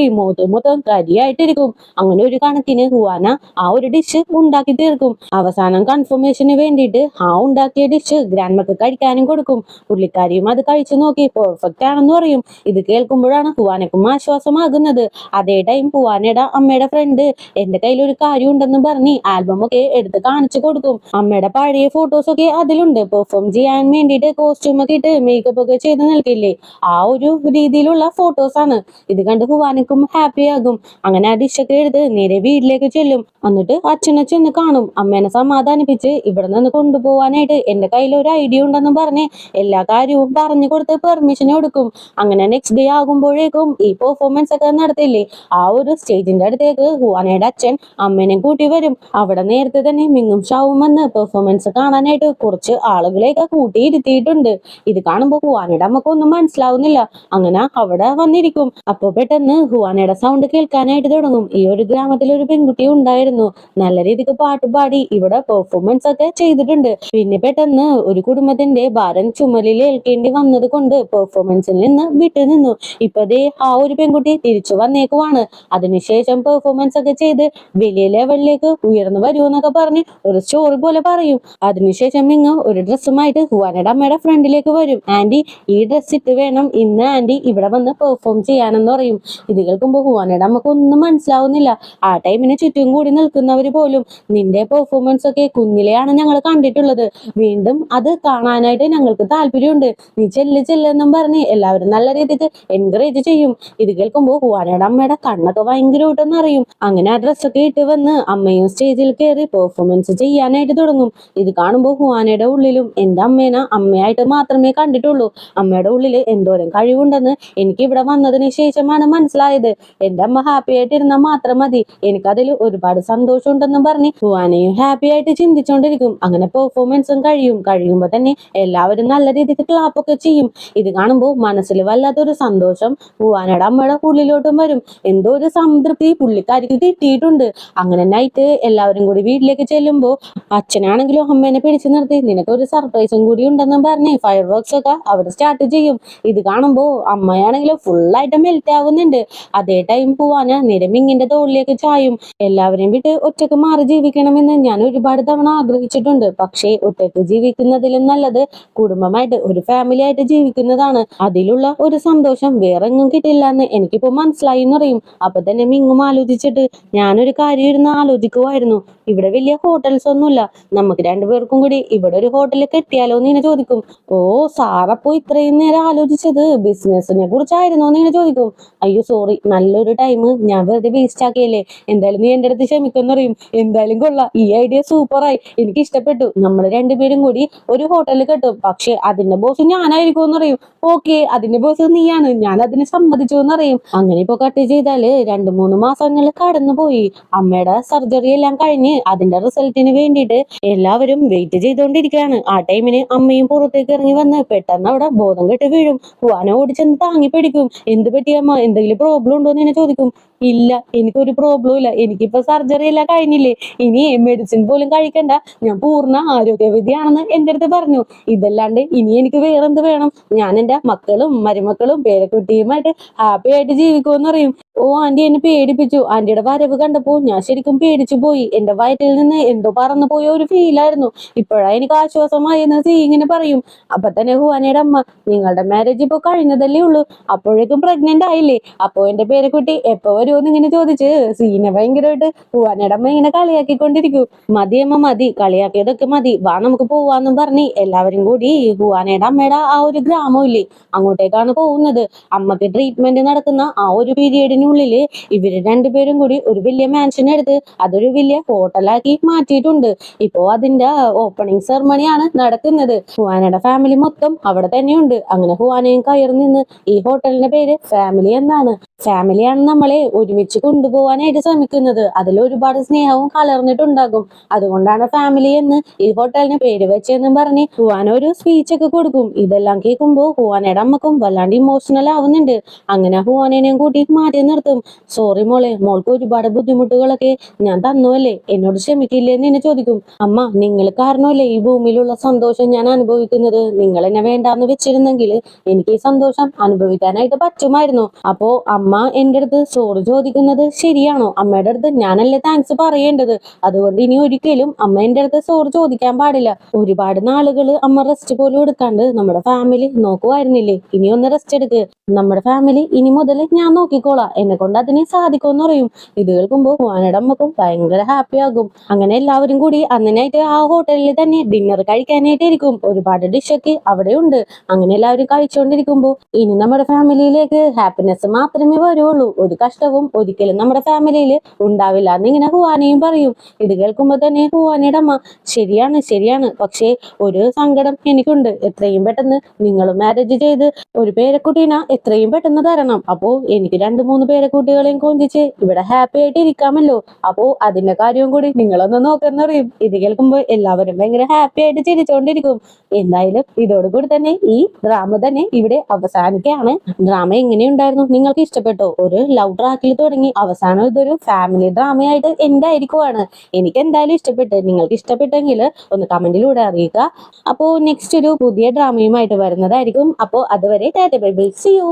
മൊത്തം കരിയായിട്ടിരിക്കും. അങ്ങനെ ഒരു കണക്കിന് ഹുവാന ആ ഒരു ഡിഷ് ഉണ്ടാക്കി തീർക്കും. അവസാനം കൺഫർമേഷന് വേണ്ടിയിട്ട് ആ ഉണ്ടാക്കിയ ഡിഷ് ഗ്രാൻഡ്മക്ക് കഴിക്കാനും കൊടുക്കും. പുള്ളിക്കാരിയും അത് കഴിച്ചു നോക്കി പെർഫെക്റ്റ് ആണെന്ന് പറയും. ഇത് കേൾക്കുമ്പോഴാണ് ഹുവാനക്കും ആശ്വാസമാകുന്നത്. അതേ ടൈം ഹുവാനയുടെ അമ്മയുടെ ഫ്രണ്ട് എന്റെ കയ്യിൽ ഒരു കാര്യം ഉണ്ടെന്ന് പറഞ്ഞ് ആൽബം ഒക്കെ എടുത്ത് കാണിച്ചു കൊടുക്കും. അമ്മയുടെ പഴയ ഫോട്ടോസ് ഒക്കെ അതിലുണ്ട്, പെർഫോം ചെയ്യാൻ വേണ്ടിയിട്ട് കോസ്റ്റ്യൂം ഒക്കെ ഇട്ട് മേക്കപ്പ് ഒക്കെ ചെയ്ത് നിൽക്കില്ലേ, ആ ഒരു രീതിയിലുള്ള ഫോട്ടോസ് ആണ്. ഇത് കണ്ട് ഹുവാനക്കും ഹാപ്പി ആകും. അങ്ങനെ ആ ഡിഷൊക്കെ എടുത്ത് നേരെ വീട്ടിലേക്ക് ചെല്ലും. എന്നിട്ട് അച്ഛനെ ചെന്ന് കാണും. അമ്മേനെ സമാധാനിപ്പിച്ച് ഇവിടെ നിന്ന് കൊണ്ടുപോകാനായിട്ട് എന്റെ കയ്യിൽ ഒരു ഐഡിയ ഉണ്ടെന്ന് പറഞ്ഞ് എല്ലാ കാര്യവും പറഞ്ഞു കൊടുത്ത് പെർമിഷൻ കൊടുക്കും. അങ്ങനെ നെക്സ്റ്റ് ഡേ ആകുമ്പോഴേക്കും ഈ പെർഫോമൻസ് ഒക്കെ നടത്തില്ലേ, ആ ഒരു സ്റ്റേജിന്റെ അടുത്തേക്ക് ഹുവാനയുടെ അച്ഛൻ അമ്മേനെ കൂട്ടി വരും. അവിടെ നേരത്തെ തന്നെ മിങ്ങും ഷാവും വന്ന് പെർഫോമൻസ് കാണാനായിട്ട് കുറച്ച് ആളുകളെയൊക്കെ കൂട്ടിയിരുത്തിയിട്ടുണ്ട്. ഇത് കാണുമ്പോൾ ഹുവാനയുടെ അമ്മക്കൊന്നും മനസ്സിലാവുന്നില്ല. അങ്ങനെ അവിടെ വന്നിരിക്കും. അപ്പൊ പെട്ടെന്ന് ഹുവാനയുടെ സൗണ്ട് കേൾക്കാനായിട്ട് തുടങ്ങും. ഈ ഒരു ഗ്രാമത്തിൽ ഒരു പെൺകുട്ടി ഉണ്ടായിരുന്നു, നല്ല രീതിക്ക് പാട്ട് പാടി ഇവിടെ പെർഫോമൻസ് ഒക്കെ ചെയ്തിട്ടുണ്ട്. പിന്നെ പെട്ടെന്ന് ഒരു കുടുംബത്തിന്റെ ഭാരം ചുമലിൽ ഏൽക്കേണ്ടി വന്നത് കൊണ്ട് പെർഫോമൻസിൽ നിന്ന് വിട്ടു നിന്നു. ഇപ്പതേ ആ ഒരു പെൺകുട്ടി തിരിച്ചു വന്നേക്കുവാണ്. അതിനുശേഷം പെർഫോമൻസ് ഒക്കെ ചെയ്ത് വലിയ ലെവലിലേക്ക് ഉയർന്നു വരുമെന്നൊക്കെ പറഞ്ഞ് ഒരു സ്റ്റോറി പോലെ പറയും. അതിനുശേഷം മിങ്ങ ഒരു ഡ്രസ്സുമായിട്ട് ഹുവാനയുടെ അമ്മയുടെ ഫ്രണ്ടിലേക്ക് വരും. ആന്റി, ഈ ഡ്രസ് ഇട്ട് വേണം ഇന്ന് ആന്റി ഇവിടെ വന്ന് പെർഫോം ചെയ്യാനെന്ന് പറയും. ഇത് കേൾക്കുമ്പോൾ ഹുവാനയുടെ അമ്മക്ക് ഒന്നും മനസ്സിലാവുന്നില്ല. ആ ടൈമിന് ചുറ്റും കൂടി നിൽക്കുന്നവര് പോലും, നിന്റെ പെർഫോമൻസ് ഒക്കെ കുഞ്ഞിലെയാണ് ഞങ്ങൾ കണ്ടിട്ടുള്ളത്, വീണ്ടും അത് കാണാനായിട്ട് ഞങ്ങൾക്ക് താല്പര്യമുണ്ട്, നീ ചെല്ലെന്നും പറഞ്ഞ് എല്ലാവരും നല്ല രീതിക്ക് എൻകറേജ് ചെയ്യും. ഇത് കേൾക്കുമ്പോൾ ഹുവാനയുടെ അമ്മയുടെ കണ്ണൊക്കെ ഭയങ്കരമായിട്ടെന്ന് അറിയും. അങ്ങനെ ആ ഡ്രസ്സൊക്കെ ഇട്ട് വന്ന് അമ്മയും സ്റ്റേജിൽ കയറി പെർഫോമൻസ് ചെയ്യാനായിട്ട് തുടങ്ങും. ഇത് കാണുമ്പോൾ ഹുവാനയുടെ ഉള്ളിലും എന്റെ അമ്മേനെ അമ്മയായിട്ട് മാത്രമേ കണ്ടിട്ടുള്ളൂ, അമ്മയുടെ ഉള്ളിൽ എന്തോരം കഴിവുണ്ടെന്ന് എനിക്ക് ഇവിടെ വന്നതിന് ശേഷമാണ് മനസ്സിലായത്. എന്റെ അമ്മ ഹാപ്പി ആയിട്ടിരുന്നാൽ മാത്രം മതി, എനിക്കതിൽ ഒരുപാട് സന്തോഷം ഉണ്ടെന്നും പറഞ്ഞ് ഹുവാനയും ഹാപ്പി ആയിട്ട് ചിന്തിച്ചോണ്ടിരിക്കും. അങ്ങനെ പെർഫോമൻസും കഴിയുമ്പോ തന്നെ എല്ലാവരും നല്ല രീതിക്ക് ക്ലാപ്പൊക്കെ ചെയ്യും. ഇത് കാണുമ്പോൾ മനസ്സിൽ വല്ലാത്തൊരു സന്തോഷം ഹുവാനയുടെ അമ്മയുടെ ഉള്ളിലോട്ടും വരും. എന്തോ ഒരു സംതൃപ്തി പുള്ളിക്കാരിക്ക് കിട്ടിയിട്ടുണ്ട്. അങ്ങനെ നൈറ്റ് എല്ലാവരും കൂടി വീട്ടിലേക്ക് ചെല്ലുമ്പോ അച്ഛനാണെങ്കിലും അമ്മേനെ പിടിച്ചു നിർത്തി നിനക്ക് ഒരു സർപ്രൈസും കൂടി ഉണ്ടെന്നും പറഞ്ഞ് ഫയർ വർക്ക്സ് ഒക്കെ അവിടെ സ്റ്റാർട്ട് ചെയ്യും. ഇത് കാണുമ്പോൾ പറയുമ്പോ അമ്മയാണെങ്കിലും ഫുള്ളായിട്ട് മെൽറ്റ് ആവുന്നുണ്ട്. അതേ ടൈം പോവാന് നേരെ മിങ്ങിന്റെ തോളിലേക്ക് ചായും. എല്ലാവരെയും വിട്ട് ഒറ്റക്ക് മാറി ജീവിക്കണമെന്ന് ഞാൻ ഒരുപാട് തവണ ആഗ്രഹിച്ചിട്ടുണ്ട്. പക്ഷേ ഒറ്റക്ക് ജീവിക്കുന്നതിലും നല്ലത് കുടുംബമായിട്ട് ഒരു ഫാമിലി ആയിട്ട് ജീവിക്കുന്നതാണ്. അതിലുള്ള ഒരു സന്തോഷം വേറെ എങ്ങും കിട്ടില്ല എന്ന് എനിക്കിപ്പോ മനസ്സിലായി എന്ന് പറയും. അപ്പൊ തന്നെ മിങ്ങും ആലോചിച്ചിട്ട് ഞാനൊരു കാര്യം ഇരുന്ന് ആലോചിക്കുമായിരുന്നു. ഇവിടെ വലിയ ഹോട്ടൽസ് ഒന്നുമില്ല, നമുക്ക് രണ്ടുപേർക്കും കൂടി ഇവിടെ ഒരു ഹോട്ടലിൽ കെട്ടിയാലോ എന്ന് ഇങ്ങനെ ചോദിക്കും. ഓ സാറപ്പോ ഇത്രയും നേരം ആലോചിച്ചത് ബിസിനസിനെ കുറിച്ചായിരുന്നു എന്ന് ഇങ്ങനെ ചോദിക്കും. അയ്യോ സോറി, നല്ലൊരു ടൈം ഞാൻ വെറുതെ വേസ്റ്റ് ആക്കിയല്ലേ, എന്തായാലും നീ എന്റെ അടുത്ത് ക്ഷമിക്കെന്ന് പറയും. എന്തായാലും കൊള്ളാം, ഈ ഐഡിയ സൂപ്പറായി, എനിക്ക് ഇഷ്ടപ്പെട്ടു. നമ്മൾ രണ്ടുപേരും കൂടി ഒരു ഹോട്ടലിൽ കെട്ടും, പക്ഷെ അതിന്റെ ബോസ് ഞാനായിരിക്കും എന്ന് പറയും. ഓക്കെ, അതിന്റെ ബോസ് നീയാണ്, ഞാൻ അതിന് സമ്മതിച്ചു എന്ന് പറയും. അങ്ങനെ ഇപ്പൊ കട്ട് ചെയ്താല് 2-3 മാസങ്ങൾ കടന്നുപോയി. അമ്മയുടെ സർജറി എല്ലാം കഴിഞ്ഞ് അതിന്റെ റിസൾട്ടിന് വേണ്ടിയിട്ട് എല്ലാവരും വെയിറ്റ് ചെയ്തുകൊണ്ടിരിക്കുകയാണ്. ആ ടൈമിന് അമ്മയും പുറത്തേക്ക് ഇറങ്ങി വന്ന് പെട്ടെന്ന് അവിടെ ബോധം കെട്ട് വീഴും. ഹുവാന ഓടിച്ചെന്ന് താങ്ങി പിടിക്കും. എന്ത് പറ്റിയമ്മ, എന്തെങ്കിലും പ്രോബ്ലം ഉണ്ടോ എന്ന് ചോദിക്കും. ഇല്ല, എനിക്കൊരു പ്രോബ്ലം ഇല്ല, എനിക്കിപ്പോ സർജറി എല്ലാം കഴിഞ്ഞില്ലേ, ഇനി മെഡിസിൻ പോലും കഴിക്കണ്ട, ഞാൻ പൂർണ്ണ ആരോഗ്യവതിയാണെന്ന് എന്റെ അടുത്ത് പറഞ്ഞു. ഇതല്ലാണ്ട് ഇനി എനിക്ക് വേറെന്ത് വേണം, ഞാൻ എന്റെ മക്കളും മരുമക്കളും പേരക്കുട്ടിയുമായിട്ട് ഹാപ്പി ആയിട്ട് ജീവിക്കുമെന്ന് പറയും. ഓ ആന്റി എന്നെ പേടിപ്പിച്ചു, ആന്റിയുടെ വരവ് കണ്ടപ്പോ ഞാൻ ശരിക്കും പേടിച്ചു പോയി, എന്റെ വയറ്റിൽ നിന്ന് എന്തോ പറന്നു പോയ ഒരു ഫീലായിരുന്നു, ഇപ്പോഴാ എനിക്ക് ആശ്വാസമായി എന്ന് സീ ഇങ്ങനെ പറയും. അപ്പൊ തന്നെ ഹുവാനയുടെ അമ്മ, നിങ്ങളുടെ മാരേജ് ഇപ്പൊ കഴിഞ്ഞതല്ലേ ഉള്ളൂ, അപ്പോഴേക്കും പ്രഗ്നന്റ് ആയില്ലേ, അപ്പോ എന്റെ പേരക്കുട്ടി എപ്പോ വരുമെന്ന് ഇങ്ങനെ ചോദിച്ച് സീനെ ഭയങ്കരമായിട്ട് ഹുവാനയുടെ അമ്മ ഇങ്ങനെ കളിയാക്കിക്കൊണ്ടിരിക്കും. മതി അമ്മ മതി, കളിയാക്കിയതൊക്കെ മതി, വാ നമുക്ക് പോവാന്നും പറഞ്ഞ് എല്ലാവരും കൂടി ഹുവാനയുടെ അമ്മയുടെ ആ ഒരു ഗ്രാമം ഇല്ലേ അങ്ങോട്ടേക്കാണ് പോകുന്നത്. അമ്മക്ക് ട്രീറ്റ്മെന്റ് നടക്കുന്ന ആ ഒരു പീരീഡിനുള്ളില് ഇവര് രണ്ടുപേരും കൂടി ഒരു വലിയ മാൻഷൻ എടുത്ത് അതൊരു വലിയ ഹോട്ടലാക്കി മാറ്റിയിട്ടുണ്ട്. ഇപ്പോ അതിന്റെ ഓപ്പണിംഗ് സെറമണിയാണ് നടക്കുന്നത്. ഹുവാനയുടെ ഫാമിലി മൊത്തം അവിടെ തന്നെയുണ്ട്. അങ്ങനെ ഹുവാനയും കയറി നിന്ന്, ഈ ഹോട്ടലിന്റെ പേര് ഫാമിലി എന്നാണ്. ഫാമിലിയാണ് നമ്മളെ ഒരുമിച്ച് കൊണ്ടുപോകാനായിട്ട് ശ്രമിക്കുന്നത്, അതിൽ ഒരുപാട് സ്നേഹവും കലർന്നിട്ടുണ്ടാകും, അതുകൊണ്ടാണ് ഫാമിലി എന്ന് ഈ ഹോട്ടലിന് പേര് വെച്ചെന്നും പറഞ്ഞ് ഹുവാന ഒരു സ്പീച്ച് ഒക്കെ കൊടുക്കും. ഇതെല്ലാം കേൾക്കുമ്പോ ഹുവാനയുടെ അമ്മക്കും വല്ലാണ്ട് ഇമോഷണൽ ആവുന്നുണ്ട്. അങ്ങനെ ഹുവാനേനെയും കൂട്ടി മാറ്റി നിർത്തും. സോറി മോളെ, മോൾക്ക് ഒരുപാട് ബുദ്ധിമുട്ടുകളൊക്കെ ഞാൻ തന്നുവല്ലേ, എന്നോട് ക്ഷമിക്കില്ലേ എന്ന് എന്നെ ചോദിക്കും. അമ്മ, നിങ്ങൾ കാരണമല്ലേ ഈ ഭൂമിയിലുള്ള സന്തോഷം ഞാൻ അനുഭവിക്കുന്നത്, നിങ്ങൾ എന്നെ വേണ്ടാന്ന് വെച്ചിരുന്നെങ്കിൽ എനിക്ക് ഈ സന്തോഷം അനുഭവിക്കാനായിട്ട് പറ്റുമായിരുന്നു. അപ്പോ അമ്മ എന്റെ അടുത്ത് സോറി ചോദിക്കുന്നത് ശരിയാണോ? അമ്മയുടെ അടുത്ത് ഞാനല്ലേ താങ്ക്സ് പറയേണ്ടത്, അതുകൊണ്ട് ഇനി ഒരിക്കലും അമ്മ എന്റെ അടുത്ത് സോറി ചോദിക്കാൻ പാടില്ല. ഒരുപാട് നാളുകള് അമ്മ റെസ്റ്റ് പോലും എടുക്കാണ്ട് നമ്മുടെ ഫാമിലി നോക്കുമായിരുന്നില്ലേ, ഇനി ഒന്ന് റെസ്റ്റ് എടുക്ക്, നമ്മുടെ ഫാമിലി ഇനി മുതൽ ഞാൻ നോക്കിക്കോളാം, എന്നെ കൊണ്ട് അതിന് സാധിക്കുമെന്ന് പറയും. ഇത് കേൾക്കുമ്പോ ഹുവാനയുടെ അമ്മക്കും ഭയങ്കര ഹാപ്പി ആകും. അങ്ങനെ എല്ലാവരും കൂടി അന്നിനായിട്ട് ആ ഹോട്ടലിൽ തന്നെ ഡിന്നർ കഴിക്കാനായിട്ട് ഇരിക്കും. ഒരുപാട് ഡിഷൊക്കെ അവിടെ ഉണ്ട്. അങ്ങനെ എല്ലാവരും കഴിച്ചുകൊണ്ടിരിക്കുമ്പോ ഇനി നമ്മുടെ ഫാമിലിയിലേക്ക് ഹാപ്പിനെസ് മാത്രമേ വരുള്ളൂ, ഒരു കഷ്ടവും ഒരിക്കലും നമ്മുടെ ഫാമിലിയിൽ ഉണ്ടാവില്ല എന്ന് ഇങ്ങനെ ഹുവാനയും പറയും. ഇത് കേൾക്കുമ്പോ തന്നെ ഹുവാനയുടെ അമ്മ, ശരിയാണ് ശരിയാണ്, പക്ഷേ ഒരു സങ്കടം എനിക്കുണ്ട്, എത്രയും പെട്ടെന്ന് നിങ്ങൾ മാരേജ് ചെയ്ത് ഒരു പേരക്കുട്ടീനെ എത്രയും പെട്ടെന്ന് തരണം, അപ്പോ എനിക്ക് 2-3 പേരക്കുട്ടികളെയും കൊഞ്ചിച്ച് ഇവിടെ ഹാപ്പി ആയിട്ട് ഇരിക്കാമല്ലോ, അപ്പോ അതിന്റെ കാര്യവും കൂടി നിങ്ങളൊന്ന് നോക്കെന്ന് പറയും. ഇത് കേൾക്കുമ്പോ എല്ലാവരും ഭയങ്കര ഹാപ്പി ആയിട്ട് ചിരിച്ചുകൊണ്ടിരിക്കും. എന്തായാലും ഇതോടുകൂടി തന്നെ ഈ ഡ്രാമ തന്നെ ഇവിടെ അവസാനിക്കുകയാണ്. ഡ്രാമ എങ്ങനെയുണ്ടായിരുന്നു, നിങ്ങൾക്ക് ഇഷ്ടപ്പെട്ടോ? ഒരു ലവ് ട്രാക്കിൽ തുടങ്ങി അവസാനം ഇതൊരു ഫാമിലി ഡ്രാമയായിട്ട് എന്തായിരിക്കുവാണ്. എനിക്ക് എന്തായാലും ഇഷ്ടപ്പെട്ട്, നിങ്ങൾക്ക് ഇഷ്ടപ്പെട്ടെങ്കിൽ ഒന്ന് കമന്റിലൂടെ അറിയിക്കുക. അപ്പോൾ നെക്സ്റ്റ് ഒരു പുതിയ ഡ്രാമയുമായിട്ട് വരുന്നതായിരിക്കും. അപ്പോൾ അതുവരെ tata bye bye, see U.